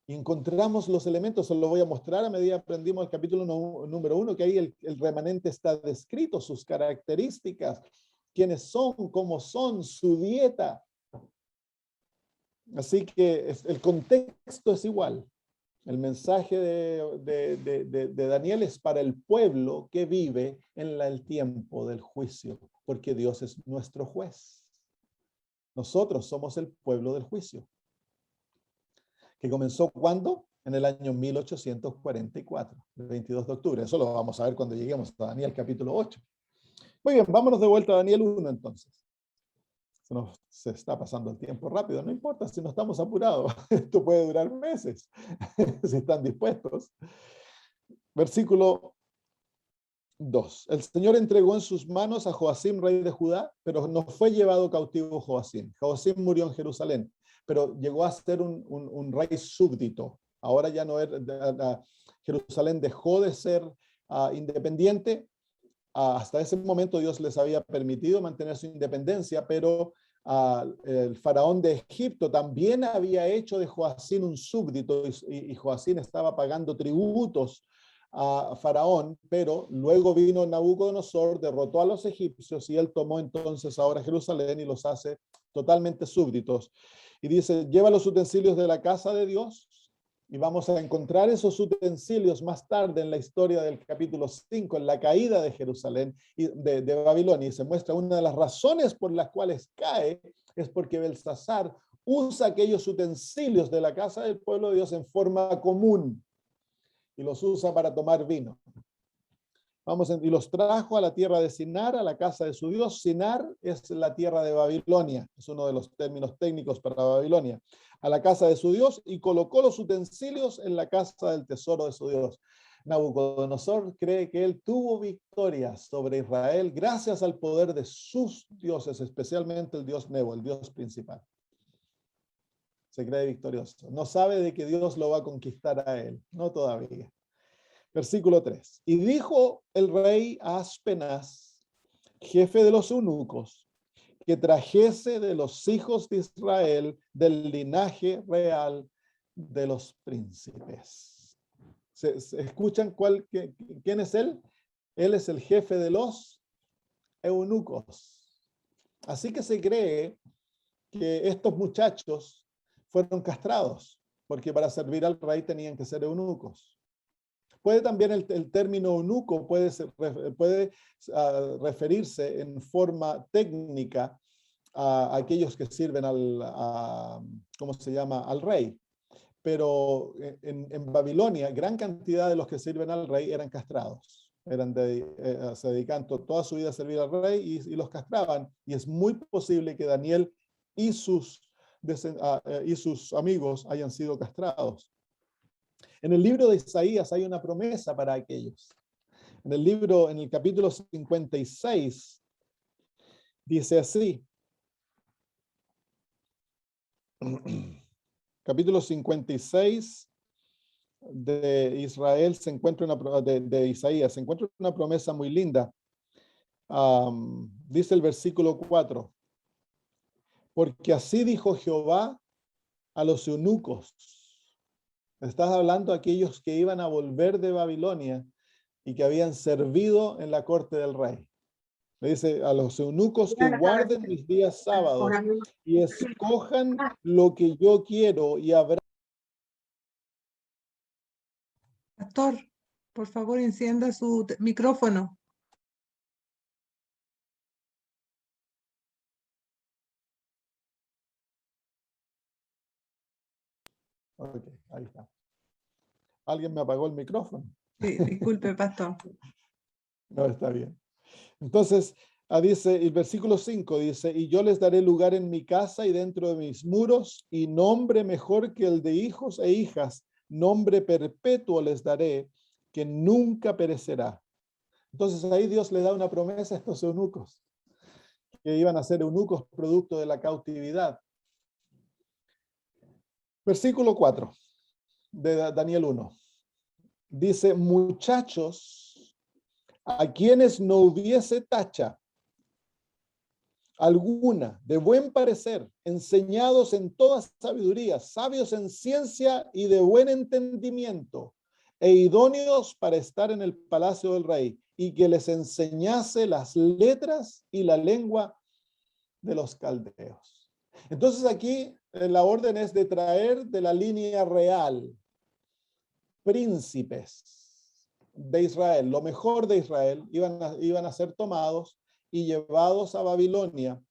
Y encontramos los elementos, se lo voy a mostrar a medida que aprendimos el capítulo número 1, que ahí el remanente está descrito, sus características, quiénes son, cómo son, su dieta. Así que el contexto es igual. El mensaje de Daniel es para el pueblo que vive en el tiempo del juicio, porque Dios es nuestro juez. Nosotros somos el pueblo del juicio. ¿Que comenzó cuándo? En el año 1844, el 22 de octubre. Eso lo vamos a ver cuando lleguemos a Daniel capítulo 8. Muy bien, vámonos de vuelta a Daniel 1 entonces. Se está pasando el tiempo rápido, no importa si no estamos apurados, esto puede durar meses, si están dispuestos. Versículo 2. El Señor entregó en sus manos a Joacim, rey de Judá, pero no fue llevado cautivo Joacim. Joacim murió en Jerusalén, pero llegó a ser un rey súbdito. Ahora ya no era, Jerusalén dejó de ser independiente hasta ese momento Dios les había permitido mantener su independencia, pero el faraón de Egipto también había hecho de Joacín un súbdito y Joacín estaba pagando tributos a Faraón, pero luego vino Nabucodonosor, derrotó a los egipcios y él tomó entonces ahora Jerusalén y los hace totalmente súbditos. Y dice, lleva los utensilios de la casa de Dios, y vamos a encontrar esos utensilios más tarde en la historia del capítulo 5, en la caída de Jerusalén y de Babilonia. Y se muestra una de las razones por las cuales cae, es porque Belsasar usa aquellos utensilios de la casa del pueblo de Dios en forma común y los usa para tomar vino. Y los trajo a la tierra de Sinar, a la casa de su Dios. Sinar es la tierra de Babilonia, es uno de los términos técnicos para Babilonia. A la casa de su Dios y colocó los utensilios en la casa del tesoro de su Dios. Nabucodonosor cree que él tuvo victoria sobre Israel gracias al poder de sus dioses, especialmente el dios Nebo, el dios principal. Se cree victorioso. No sabe de que Dios lo va a conquistar a él, no todavía. Versículo 3. Y dijo el rey a Aspenaz, jefe de los eunucos, que trajese de los hijos de Israel del linaje real de los príncipes. ¿Se escuchan quién es él? Él es el jefe de los eunucos. Así que se cree que estos muchachos fueron castrados, porque para servir al rey tenían que ser eunucos. Puede también el término eunuco puede referirse en forma técnica a aquellos que sirven ¿cómo se llama? Al rey. Pero en Babilonia, gran cantidad de los que sirven al rey eran castrados. Se dedicaban toda su vida a servir al rey y los castraban. Y es muy posible que Daniel y sus amigos hayan sido castrados. En el libro de Isaías hay una promesa para aquellos. En el capítulo 56, dice así. Capítulo 56 de Israel se encuentra de Isaías, se encuentra una promesa muy linda. Dice el versículo 4. Porque así dijo Jehová a los eunucos. Estás hablando de aquellos que iban a volver de Babilonia y que habían servido en la corte del rey. Le dice a los eunucos que guarden mis días sábados y escojan lo que yo quiero y habrá. Pastor, por favor, encienda su micrófono. Ok, ahí está. ¿Alguien me apagó el micrófono? Sí, disculpe, pastor. No, está bien. Entonces, dice, el versículo 5 dice, y yo les daré lugar en mi casa y dentro de mis muros, y nombre mejor que el de hijos e hijas, nombre perpetuo les daré, que nunca perecerá. Entonces ahí Dios les da una promesa a estos eunucos, que iban a ser eunucos producto de la cautividad. Versículo 4 de Daniel 1. Dice, muchachos, a quienes no hubiese tacha alguna, de buen parecer, enseñados en toda sabiduría, sabios en ciencia y de buen entendimiento, e idóneos para estar en el palacio del rey, y que les enseñase las letras y la lengua de los caldeos. Entonces aquí la orden es de traer de la línea real príncipes de Israel, lo mejor de Israel, iban a ser tomados y llevados a Babilonia,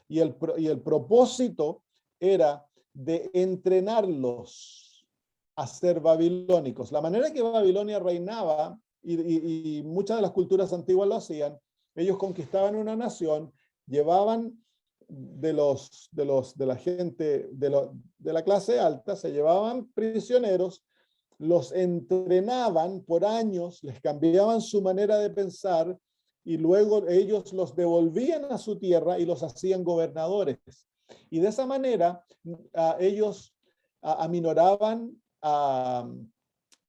y el propósito era de entrenarlos a ser babilónicos. La manera que Babilonia reinaba, y muchas de las culturas antiguas lo hacían, ellos conquistaban una nación, llevaban de la gente de la clase alta, se llevaban prisioneros, los entrenaban por años, les cambiaban su manera de pensar, y luego ellos los devolvían a su tierra y los hacían gobernadores. Y de esa manera ellos aminoraban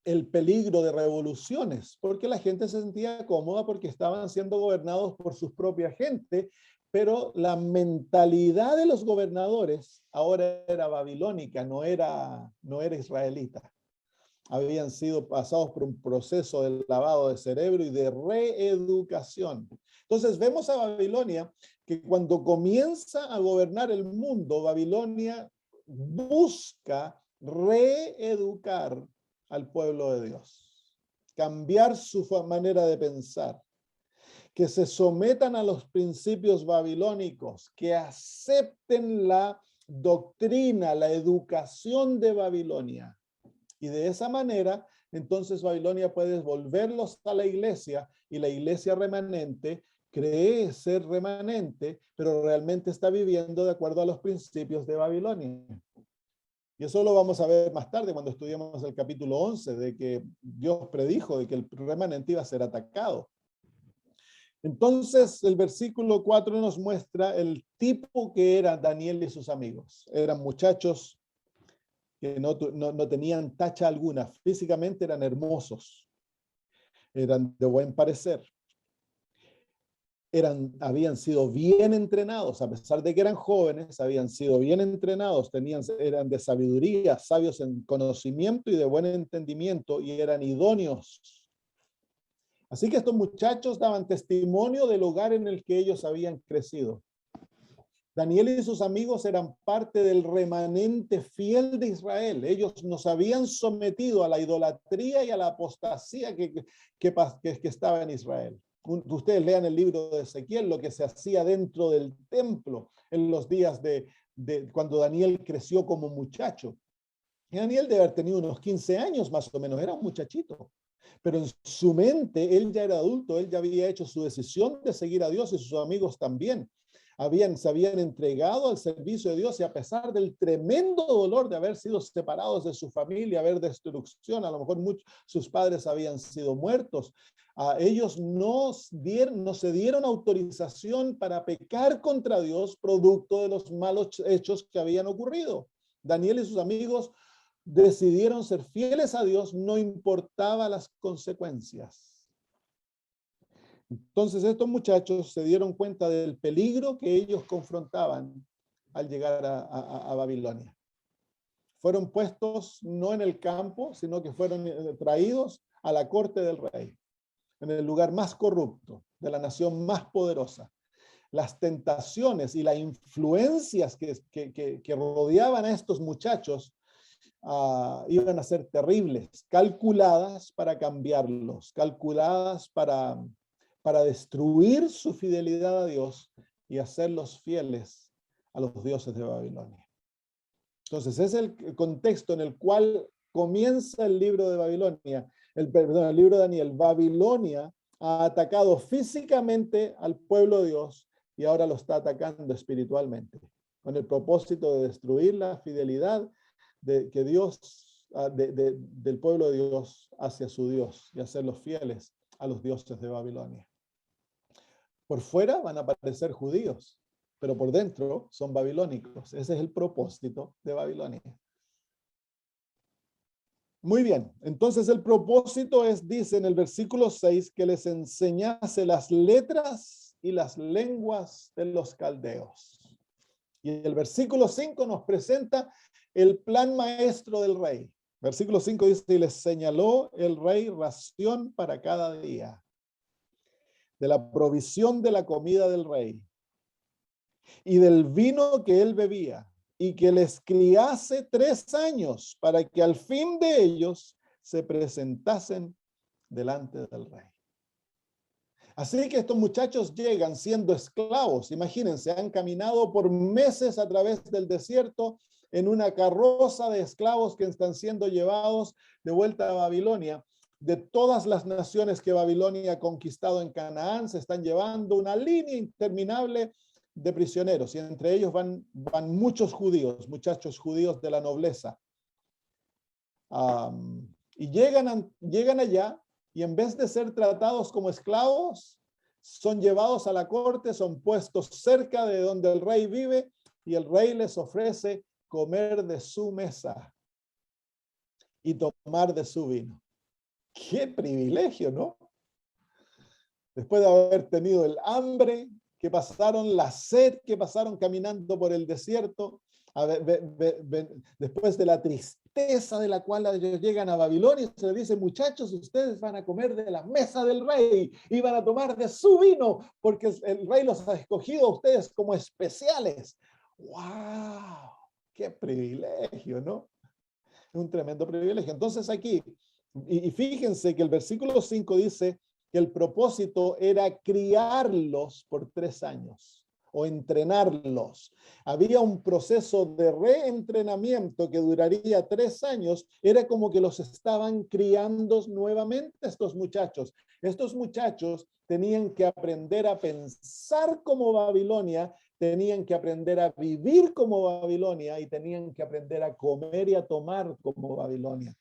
el peligro de revoluciones, porque la gente se sentía cómoda porque estaban siendo gobernados por su propia gente, pero la mentalidad de los gobernadores ahora era babilónica, no era israelita. Habían sido pasados por un proceso de lavado de cerebro y de reeducación. Entonces vemos a Babilonia que cuando comienza a gobernar el mundo, Babilonia busca reeducar al pueblo de Dios, cambiar su manera de pensar, que se sometan a los principios babilónicos, que acepten la doctrina, la educación de Babilonia. Y de esa manera, entonces Babilonia puede volverlos a la iglesia y la iglesia remanente cree ser remanente, pero realmente está viviendo de acuerdo a los principios de Babilonia. Y eso lo vamos a ver más tarde cuando estudiemos el capítulo 11, de que Dios predijo de que el remanente iba a ser atacado. Entonces, el versículo 4 nos muestra el tipo que era Daniel y sus amigos. Eran muchachos que no tenían tacha alguna, físicamente eran hermosos, eran de buen parecer, habían sido bien entrenados, a pesar de que eran jóvenes, habían sido bien entrenados, eran de sabiduría, sabios en conocimiento y de buen entendimiento, y eran idóneos. Así que estos muchachos daban testimonio del hogar en el que ellos habían crecido. Daniel y sus amigos eran parte del remanente fiel de Israel. Ellos nos habían sometido a la idolatría y a la apostasía que estaba en Israel. Ustedes lean el libro de Ezequiel, lo que se hacía dentro del templo en los días de cuando Daniel creció como muchacho. Y Daniel debe haber tenido unos 15 años más o menos, era un muchachito. Pero en su mente, él ya era adulto, él ya había hecho su decisión de seguir a Dios y sus amigos también. Se habían entregado al servicio de Dios y a pesar del tremendo dolor de haber sido separados de su familia, haber destrucción, a lo mejor sus padres habían sido muertos, ellos no se dieron autorización para pecar contra Dios producto de los malos hechos que habían ocurrido. Daniel y sus amigos decidieron ser fieles a Dios, no importaba las consecuencias. Entonces estos muchachos se dieron cuenta del peligro que ellos confrontaban al llegar a Babilonia. Fueron puestos no en el campo, sino que fueron traídos a la corte del rey, en el lugar más corrupto, de la nación más poderosa. Las tentaciones y las influencias que rodeaban a estos muchachos iban a ser terribles, calculadas para cambiarlos, calculadas para destruir su fidelidad a Dios y hacerlos fieles a los dioses de Babilonia. Entonces, es el contexto en el cual comienza el libro de Babilonia, el libro de Daniel. Babilonia ha atacado físicamente al pueblo de Dios y ahora lo está atacando espiritualmente, con el propósito de destruir la fidelidad del pueblo de Dios hacia su Dios y hacerlos fieles a los dioses de Babilonia. Por fuera van a parecer judíos, pero por dentro son babilónicos. Ese es el propósito de Babilonia. Muy bien, entonces el propósito dice en el versículo 6, que les enseñase las letras y las lenguas de los caldeos. Y el versículo 5 nos presenta el plan maestro del rey. Versículo 5 dice, y les señaló el rey ración para cada día, de la provisión de la comida del rey y del vino que él bebía, y que les criase 3 años para que al fin de ellos se presentasen delante del rey. Así que estos muchachos llegan siendo esclavos. Imagínense, han caminado por meses a través del desierto en una carroza de esclavos que están siendo llevados de vuelta a Babilonia. De todas las naciones que Babilonia ha conquistado en Canaán, se están llevando una línea interminable de prisioneros, y entre ellos van muchos judíos, muchachos judíos de la nobleza. Y llegan allá, y en vez de ser tratados como esclavos, son llevados a la corte, son puestos cerca de donde el rey vive, y el rey les ofrece comer de su mesa y tomar de su vino. Qué privilegio, ¿no? Después de haber tenido el hambre que pasaron, la sed que pasaron caminando por el desierto, después de la tristeza de la cual ellos llegan a Babilonia, se les dice, muchachos, ustedes van a comer de la mesa del rey y van a tomar de su vino, porque el rey los ha escogido a ustedes como especiales. ¡Wow! ¡Qué privilegio!, ¿no? Es un tremendo privilegio. Entonces aquí, y fíjense que el versículo 5 dice que el propósito era criarlos por 3 años o entrenarlos. Había un proceso de reentrenamiento que duraría 3 años. Era como que los estaban criando nuevamente estos muchachos. Estos muchachos tenían que aprender a pensar como Babilonia, tenían que aprender a vivir como Babilonia y tenían que aprender a comer y a tomar como Babilonia.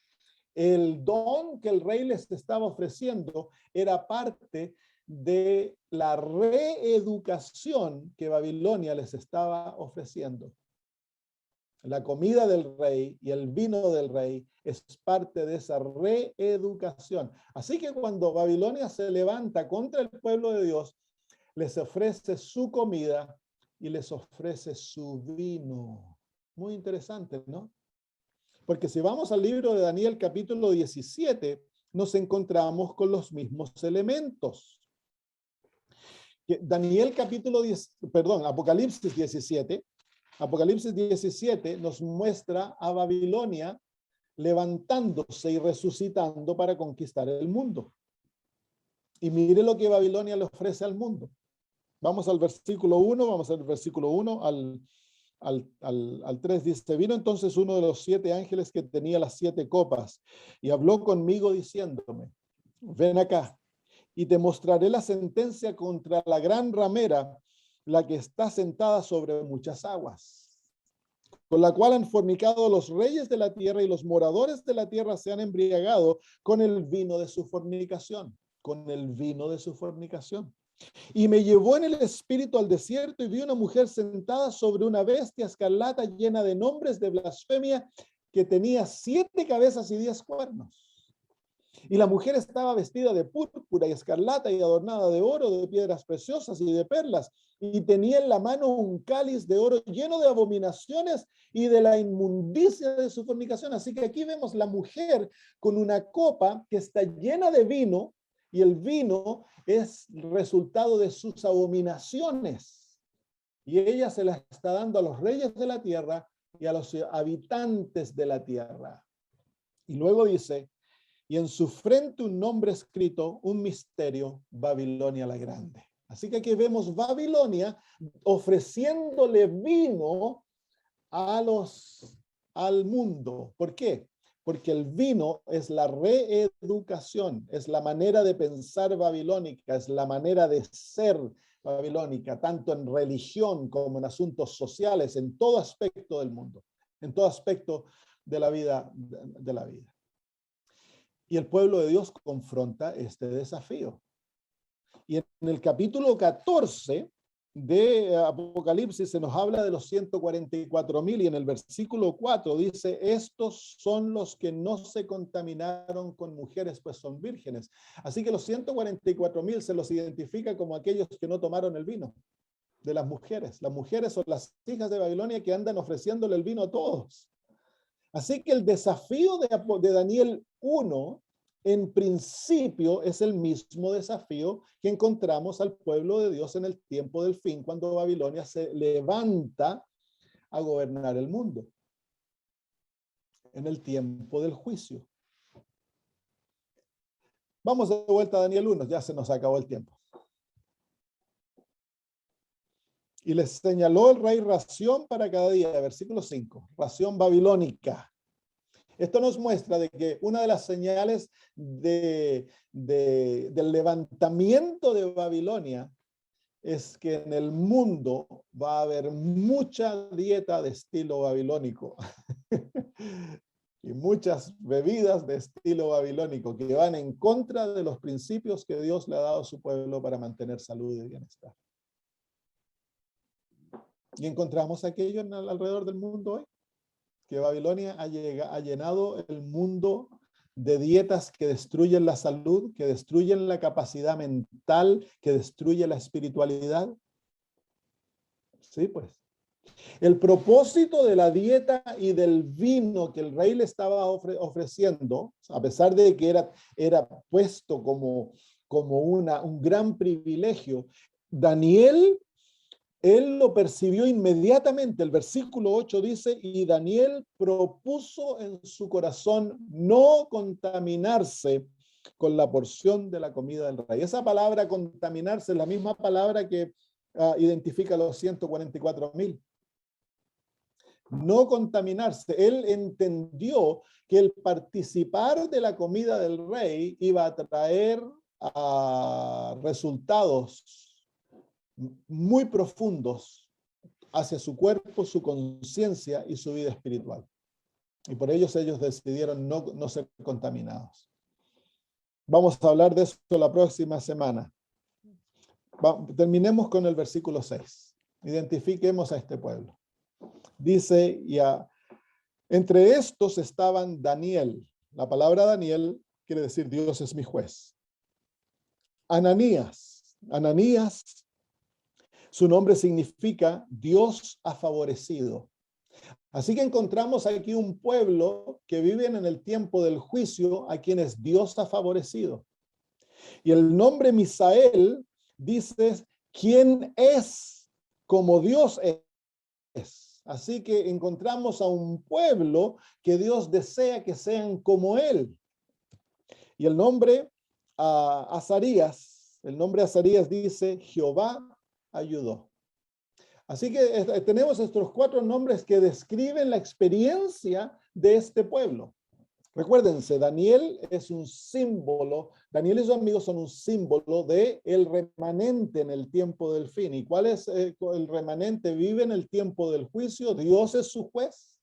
El don que el rey les estaba ofreciendo era parte de la reeducación que Babilonia les estaba ofreciendo. La comida del rey y el vino del rey es parte de esa reeducación. Así que cuando Babilonia se levanta contra el pueblo de Dios, les ofrece su comida y les ofrece su vino. Muy interesante, ¿no? Porque si vamos al libro de Daniel capítulo 17, nos encontramos con los mismos elementos. Daniel capítulo 10, perdón, Apocalipsis 17 nos muestra a Babilonia levantándose y resucitando para conquistar el mundo. Y mire lo que Babilonia le ofrece al mundo. Vamos al versículo 1, vamos al versículo 1 al 3, dice, vino entonces uno de los 7 ángeles que tenía las 7 copas y habló conmigo diciéndome, ven acá y te mostraré la sentencia contra la gran ramera, la que está sentada sobre muchas aguas, con la cual han fornicado los reyes de la tierra y los moradores de la tierra se han embriagado con el vino de su fornicación, con el vino de su fornicación. Y me llevó en el espíritu al desierto y vi una mujer sentada sobre una bestia escarlata llena de nombres de blasfemia que tenía 7 cabezas y 10 cuernos. Y la mujer estaba vestida de púrpura y escarlata y adornada de oro, de piedras preciosas y de perlas. Y tenía en la mano un cáliz de oro lleno de abominaciones y de la inmundicia de su fornicación. Así que aquí vemos la mujer con una copa que está llena de vino, y el vino es resultado de sus abominaciones. Y ella se la está dando a los reyes de la tierra y a los habitantes de la tierra. Y luego dice, y en su frente un nombre escrito, un misterio, Babilonia la Grande. Así que aquí vemos Babilonia ofreciéndole vino al mundo. ¿Por qué? Porque el vino es la reeducación, es la manera de pensar babilónica, es la manera de ser babilónica, tanto en religión como en asuntos sociales, en todo aspecto del mundo, en todo aspecto de la vida. Y el pueblo de Dios confronta este desafío. Y en el capítulo 14 de Apocalipsis se nos habla de los 144,000 y en el versículo 4 dice, estos son los que no se contaminaron con mujeres, pues son vírgenes. Así que los 144,000 se los identifica como aquellos que no tomaron el vino de las mujeres. Las mujeres son las hijas de Babilonia que andan ofreciéndole el vino a todos. Así que el desafío de Daniel 1 en principio es el mismo desafío que encontramos al pueblo de Dios en el tiempo del fin, cuando Babilonia se levanta a gobernar el mundo, en el tiempo del juicio. Vamos de vuelta a Daniel 1, ya se nos acabó el tiempo. Y les señaló el rey ración para cada día, versículo 5, ración babilónica. Esto nos muestra de que una de las señales del levantamiento de Babilonia es que en el mundo va a haber mucha dieta de estilo babilónico y muchas bebidas de estilo babilónico que van en contra de los principios que Dios le ha dado a su pueblo para mantener salud y bienestar. Y encontramos aquello alrededor del mundo hoy, que Babilonia ha llenado el mundo de dietas que destruyen la salud, que destruyen la capacidad mental, que destruyen la espiritualidad? Sí, pues. El propósito de la dieta y del vino que el rey le estaba ofreciendo, a pesar de que era puesto como un gran privilegio, Daniel, él lo percibió inmediatamente. El versículo 8 dice, y Daniel propuso en su corazón no contaminarse con la porción de la comida del rey. Esa palabra contaminarse es la misma palabra que identifica a los 144,000. No contaminarse. Él entendió que el participar de la comida del rey iba a traer resultados muy profundos hacia su cuerpo, su conciencia y su vida espiritual. Y por ello ellos decidieron no ser contaminados. Vamos a hablar de eso la próxima semana. Terminemos con el versículo 6. Identifiquemos a este pueblo. Dice, ya, entre estos estaban Daniel. La palabra Daniel quiere decir Dios es mi juez. Ananías. Ananías, su nombre significa Dios ha favorecido. Así que encontramos aquí un pueblo que viven en el tiempo del juicio a quienes Dios ha favorecido. Y el nombre Misael dice, ¿quién es como Dios es? Así que encontramos a un pueblo que Dios desea que sean como Él. Y el nombre Azarías, dice, Jehová ayudó. Así que tenemos estos 4 nombres que describen la experiencia de este pueblo. Recuérdense, Daniel es un símbolo, Daniel y sus amigos son un símbolo de el remanente en el tiempo del fin. ¿Y cuál es el remanente? Vive en el tiempo del juicio, Dios es su juez.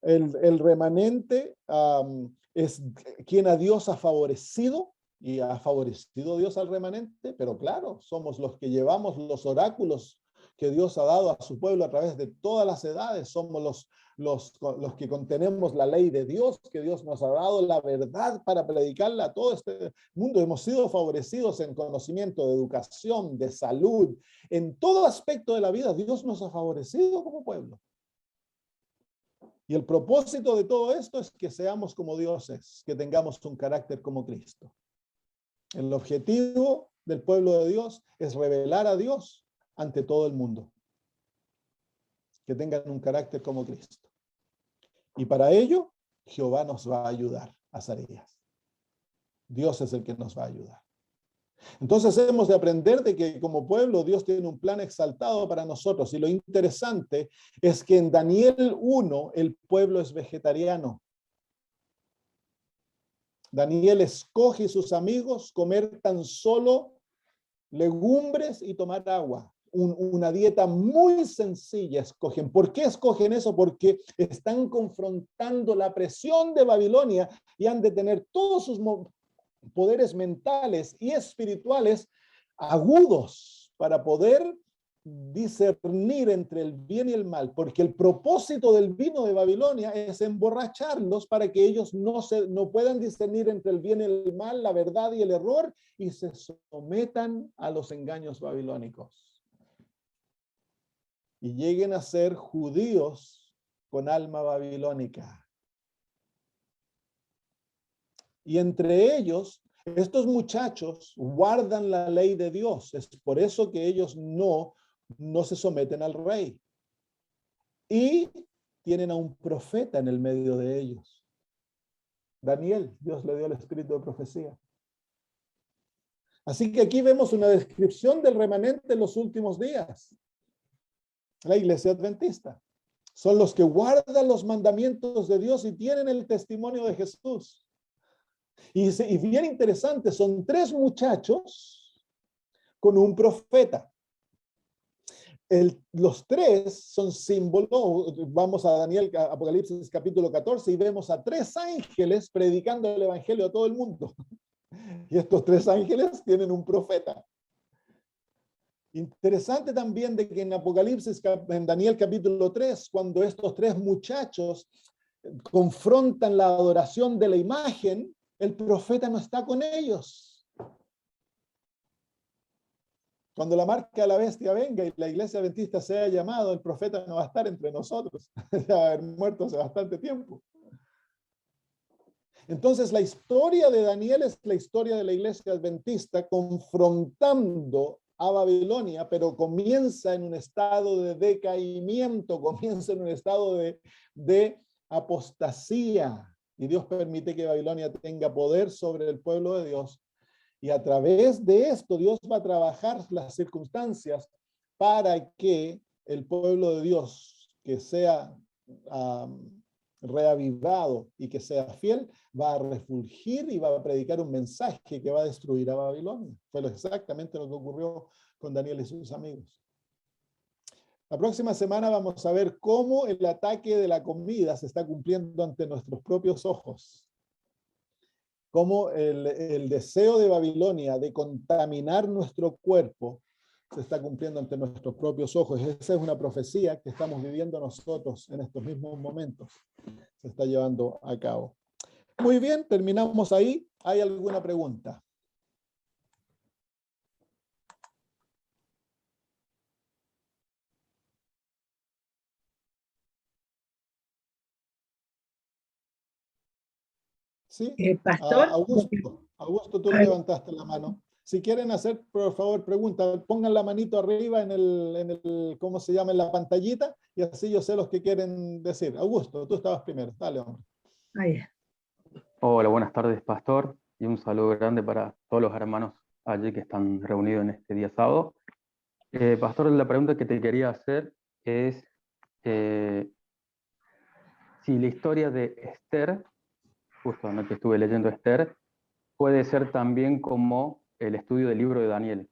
El remanente es quien a Dios ha favorecido, y ha favorecido Dios al remanente, pero claro, somos los que llevamos los oráculos que Dios ha dado a su pueblo a través de todas las edades. Somos los que contenemos la ley de Dios, que Dios nos ha dado la verdad para predicarla a todo este mundo. Hemos sido favorecidos en conocimiento, de educación, de salud, en todo aspecto de la vida. Dios nos ha favorecido como pueblo. Y el propósito de todo esto es que seamos como Dios es, que tengamos un carácter como Cristo. El objetivo del pueblo de Dios es revelar a Dios ante todo el mundo. Que tengan un carácter como Cristo. Y para ello, Jehová nos va a ayudar, Azarías. Dios es el que nos va a ayudar. Entonces hemos de aprender de que como pueblo Dios tiene un plan exaltado para nosotros. Y lo interesante es que en Daniel 1 el pueblo es vegetariano. Daniel escoge a sus amigos comer tan solo legumbres y tomar agua. Una dieta muy sencilla escogen. ¿Por qué escogen eso? Porque están confrontando la presión de Babilonia y han de tener todos sus poderes mentales y espirituales agudos para poder discernir entre el bien y el mal, porque el propósito del vino de Babilonia es emborracharlos para que ellos no puedan discernir entre el bien y el mal, la verdad y el error, y se sometan a los engaños babilónicos y lleguen a ser judíos con alma babilónica. Y entre ellos, estos muchachos guardan la ley de Dios. Es por eso que ellos no se someten al rey. Y tienen a un profeta en el medio de ellos. Daniel, Dios le dio el espíritu de profecía. Así que aquí vemos una descripción del remanente en los últimos días. La iglesia adventista. Son los que guardan los mandamientos de Dios y tienen el testimonio de Jesús. Y bien interesante, son 3 muchachos con un profeta. Los 3 son símbolos. Vamos a Daniel, Apocalipsis capítulo 14, y vemos a 3 ángeles predicando el evangelio a todo el mundo. Y estos 3 ángeles tienen un profeta. Interesante también de que en Apocalipsis, en Daniel capítulo 3, cuando estos 3 muchachos confrontan la adoración de la imagen, el profeta no está con ellos. Cuando la marca de la bestia venga y la iglesia adventista sea llamado, el profeta no va a estar entre nosotros. Ya va a haber muerto hace bastante tiempo. Entonces, la historia de Daniel es la historia de la iglesia adventista confrontando a Babilonia, pero comienza en un estado de decaimiento, comienza en un estado de apostasía. Y Dios permite que Babilonia tenga poder sobre el pueblo de Dios. Y a través de esto, Dios va a trabajar las circunstancias para que el pueblo de Dios, que sea reavivado y que sea fiel, va a refulgir y va a predicar un mensaje que va a destruir a Babilonia. Fue exactamente lo que ocurrió con Daniel y sus amigos. La próxima semana vamos a ver cómo el ataque de la comida se está cumpliendo ante nuestros propios ojos. Cómo el deseo de Babilonia de contaminar nuestro cuerpo se está cumpliendo ante nuestros propios ojos. Esa es una profecía que estamos viviendo nosotros en estos mismos momentos. Se está llevando a cabo. Muy bien, terminamos ahí. ¿Hay alguna pregunta? ¿Sí? Pastor. Augusto, tú levantaste la mano. Si quieren hacer, por favor, preguntas, pongan la manito arriba en el, ¿cómo se llama? En la pantallita, y así yo sé los que quieren decir. Augusto, tú estabas primero. Dale, hombre. Ahí. Hola, buenas tardes, pastor, y un saludo grande para todos los hermanos allí que están reunidos en este día sábado. Pastor, la pregunta que te quería hacer es si la historia de Esther, justo anoche estuve leyendo Esther, puede ser también como el estudio del libro de Daniel.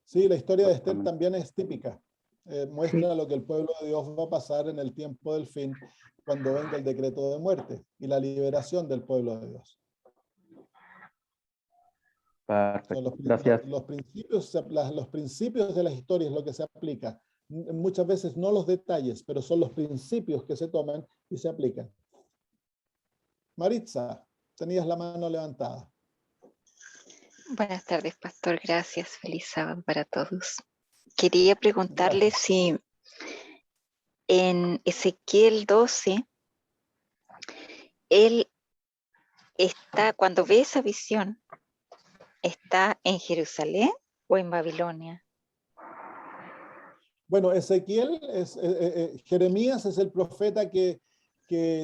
Sí, la historia de Esther también es típica. Muestra lo que el pueblo de Dios va a pasar en el tiempo del fin, cuando venga el decreto de muerte y la liberación del pueblo de Dios. Perfecto, gracias. Los principios de las historias es lo que se aplica. Muchas veces no los detalles, pero son los principios que se toman y se aplican. Maritza, tenías la mano levantada. Buenas tardes, pastor. Gracias. Feliz sábado para todos. Quería preguntarle si en Ezequiel 12, él está, cuando ve esa visión, ¿está en Jerusalén o en Babilonia? Bueno, Jeremías es el profeta que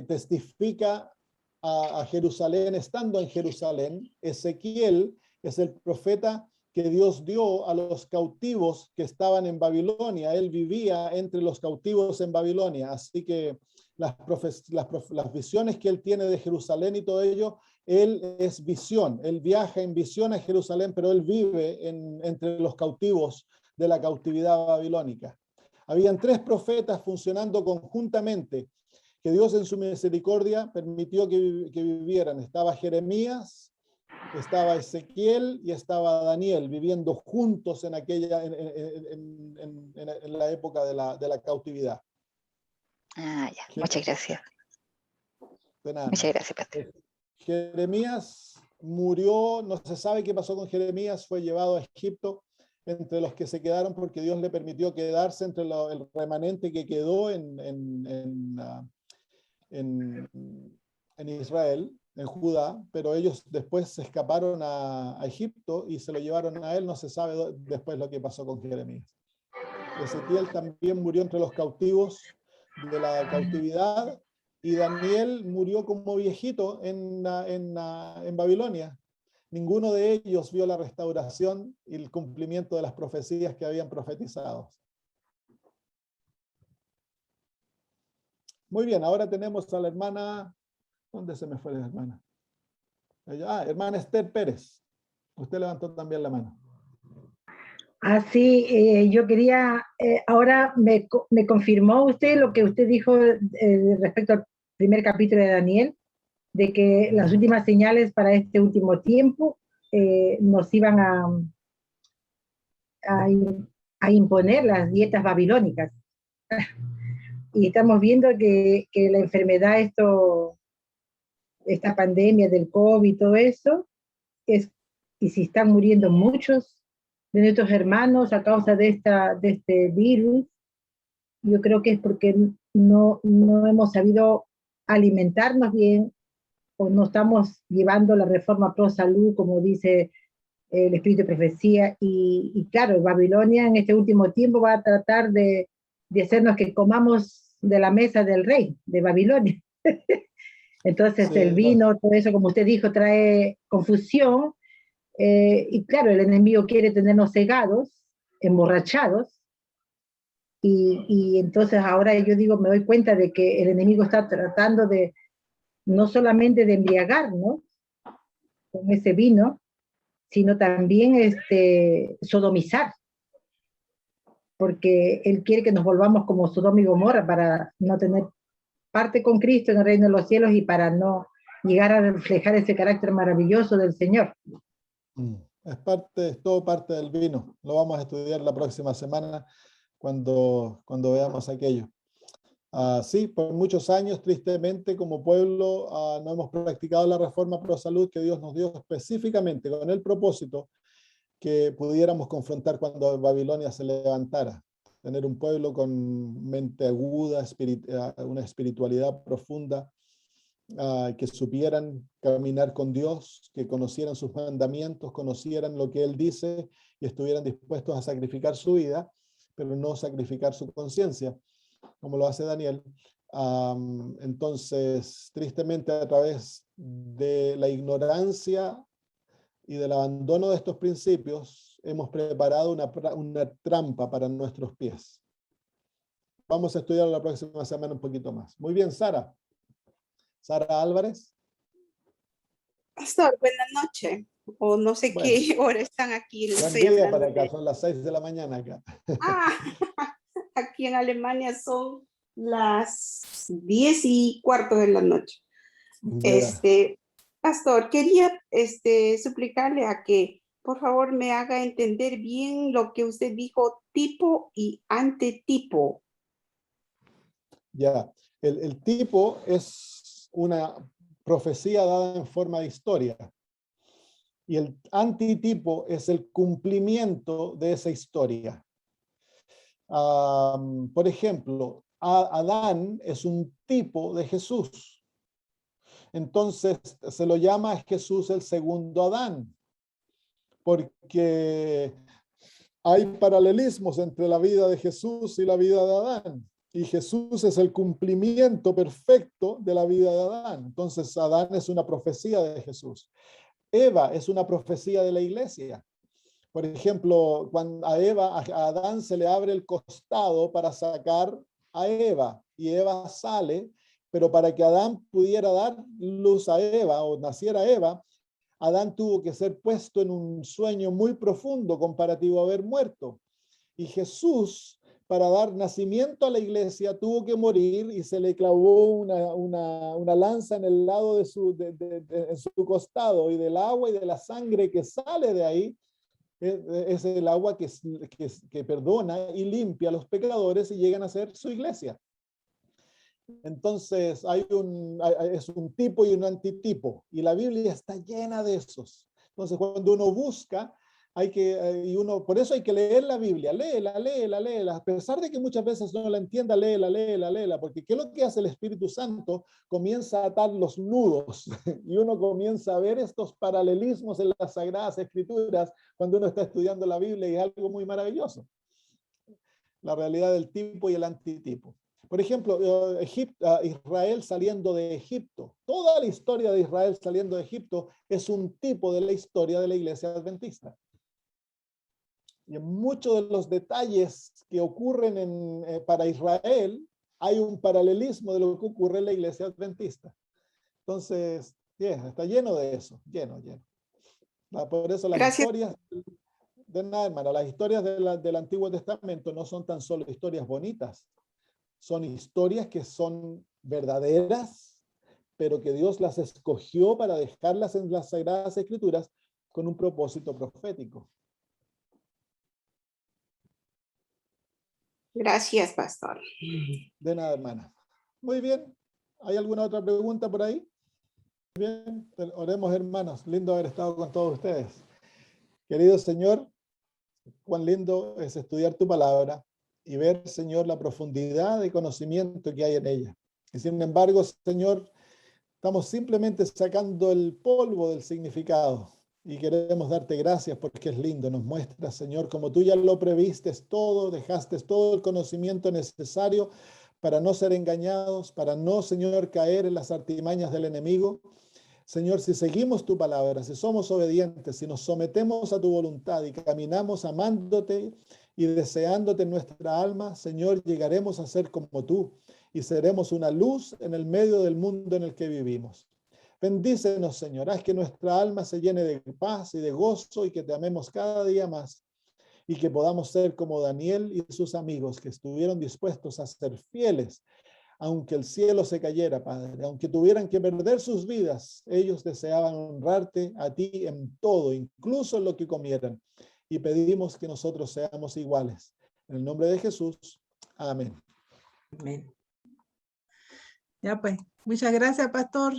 testifica a Jerusalén estando en Jerusalén. Ezequiel es el profeta que Dios dio a los cautivos que estaban en Babilonia. Él vivía entre los cautivos en Babilonia, así que las visiones que él tiene de Jerusalén y todo ello, él es visión, él viaja en visión a Jerusalén, pero él vive entre los cautivos de la cautividad babilónica. Habían 3 profetas funcionando conjuntamente, que Dios en su misericordia permitió que vivieran. Estaba Jeremías, estaba Ezequiel y estaba Daniel, viviendo juntos en la época de la cautividad. Ah, ya. Muchas gracias. De nada. Muchas gracias, pastor. Jeremías murió, no se sabe qué pasó con Jeremías, fue llevado a Egipto, entre los que se quedaron porque Dios le permitió quedarse entre el remanente que quedó en Israel, en Judá, pero ellos después se escaparon a Egipto y se lo llevaron a él. No se sabe después lo que pasó con Jeremías. Ezequiel también murió entre los cautivos de la cautividad, y Daniel murió como viejito en Babilonia. Ninguno de ellos vio la restauración y el cumplimiento de las profecías que habían profetizado. Muy bien, ahora tenemos a la hermana. ¿Dónde se me fue la hermana? Hermana Esther Pérez. Usted levantó también la mano. Así, yo quería, ahora me confirmó usted lo que usted dijo respecto al primer capítulo de Daniel, de que las últimas señales para este último tiempo nos iban a imponer las dietas babilónicas. y estamos viendo que la enfermedad, esta pandemia del COVID y todo eso, y si están muriendo muchos de nuestros hermanos a causa de este virus, yo creo que es porque no hemos sabido alimentarnos bien, o no estamos llevando la reforma pro salud, como dice el espíritu de profecía, y claro, Babilonia en este último tiempo va a tratar de hacernos que comamos de la mesa del rey de Babilonia. Entonces Sí, el vino, todo eso, como usted dijo, trae confusión, y claro, el enemigo quiere tenernos cegados, emborrachados, y entonces ahora yo digo, me doy cuenta de que el enemigo está tratando de no solamente de embriagarnos con ese vino, sino también sodomizar, porque él quiere que nos volvamos como Sodoma y Gomorra para no tener parte con Cristo en el reino de los cielos y para no llegar a reflejar ese carácter maravilloso del Señor. Es todo parte del vino. Lo vamos a estudiar la próxima semana cuando veamos aquello. Sí, por muchos años, tristemente, como pueblo, no hemos practicado la reforma pro salud que Dios nos dio específicamente con el propósito que pudiéramos confrontar cuando Babilonia se levantara. Tener un pueblo con mente aguda, una espiritualidad profunda, que supieran caminar con Dios, que conocieran sus mandamientos, conocieran lo que Él dice y estuvieran dispuestos a sacrificar su vida, pero no sacrificar su conciencia, como lo hace Daniel. Entonces, tristemente, a través de la ignorancia y del abandono de estos principios, hemos preparado una trampa para nuestros pies. Vamos a estudiar la próxima semana un poquito más. Muy bien, Sara. Sara Álvarez. Pastor, buenas noches. O no sé Bueno, qué hora están aquí. buen Estoy día hablando para acá, de... son las 6 de la mañana acá. Aquí en Alemania son las 10:15 de la noche. Yeah. Pastor, quería suplicarle a que por favor me haga entender bien lo que usted dijo, tipo y antitipo. Ya, el tipo es una profecía dada en forma de historia. Y el antitipo es el cumplimiento de esa historia. Por ejemplo, Adán es un tipo de Jesús. Entonces se lo llama a Jesús el segundo Adán, porque hay paralelismos entre la vida de Jesús y la vida de Adán. Y Jesús es el cumplimiento perfecto de la vida de Adán. Entonces Adán es una profecía de Jesús. Eva es una profecía de la iglesia. Por ejemplo, cuando a Adán se le abre el costado para sacar a Eva, y Eva sale, pero para que Adán pudiera dar luz a Eva o naciera Eva, Adán tuvo que ser puesto en un sueño muy profundo comparativo a haber muerto. Y Jesús, para dar nacimiento a la iglesia, tuvo que morir y se le clavó una lanza en el lado de en su costado, y del agua y de la sangre que sale de ahí, es el agua que perdona y limpia a los pecadores y llegan a ser su iglesia. Entonces es un tipo y un antitipo, y la Biblia está llena de esos. Entonces cuando uno busca, por eso hay que leer la Biblia, léela, a pesar de que muchas veces no la entienda, léela, porque ¿qué es lo que hace el Espíritu Santo? Comienza a atar los nudos y uno comienza a ver estos paralelismos en las Sagradas Escrituras cuando uno está estudiando la Biblia, y es algo muy maravilloso. La realidad del tipo y el antitipo. Por ejemplo, Israel saliendo de Egipto. Toda la historia de Israel saliendo de Egipto es un tipo de la historia de la iglesia adventista. Y en muchos de los detalles que ocurren para Israel, hay un paralelismo de lo que ocurre en la iglesia adventista. Entonces, está lleno de eso, lleno. Por eso las Gracias. historias, de nada, hermano, las historias del Antiguo Testamento no son tan solo historias bonitas, son historias que son verdaderas, pero que Dios las escogió para dejarlas en las Sagradas Escrituras con un propósito profético. Gracias, pastor. De nada, hermana. Muy bien. ¿Hay alguna otra pregunta por ahí? Bien, oremos, hermanos. Lindo haber estado con todos ustedes. Querido Señor, cuán lindo es estudiar tu palabra y ver, Señor, la profundidad de conocimiento que hay en ella. Y sin embargo, Señor, estamos simplemente sacando el polvo del significado y queremos darte gracias porque es lindo. Nos muestras, Señor, como tú ya lo previstes todo, dejaste todo el conocimiento necesario para no ser engañados, para no, Señor, caer en las artimañas del enemigo. Señor, si seguimos tu palabra, si somos obedientes, si nos sometemos a tu voluntad y caminamos amándote y deseándote en nuestra alma, Señor, llegaremos a ser como tú y seremos una luz en el medio del mundo en el que vivimos. Bendícenos, Señor, haz que nuestra alma se llene de paz y de gozo y que te amemos cada día más y que podamos ser como Daniel y sus amigos que estuvieron dispuestos a ser fieles. Aunque el cielo se cayera, Padre, aunque tuvieran que perder sus vidas, ellos deseaban honrarte a ti en todo, incluso en lo que comieran. Y pedimos que nosotros seamos iguales. En el nombre de Jesús. Amén. Amén. Ya pues, muchas gracias, pastor.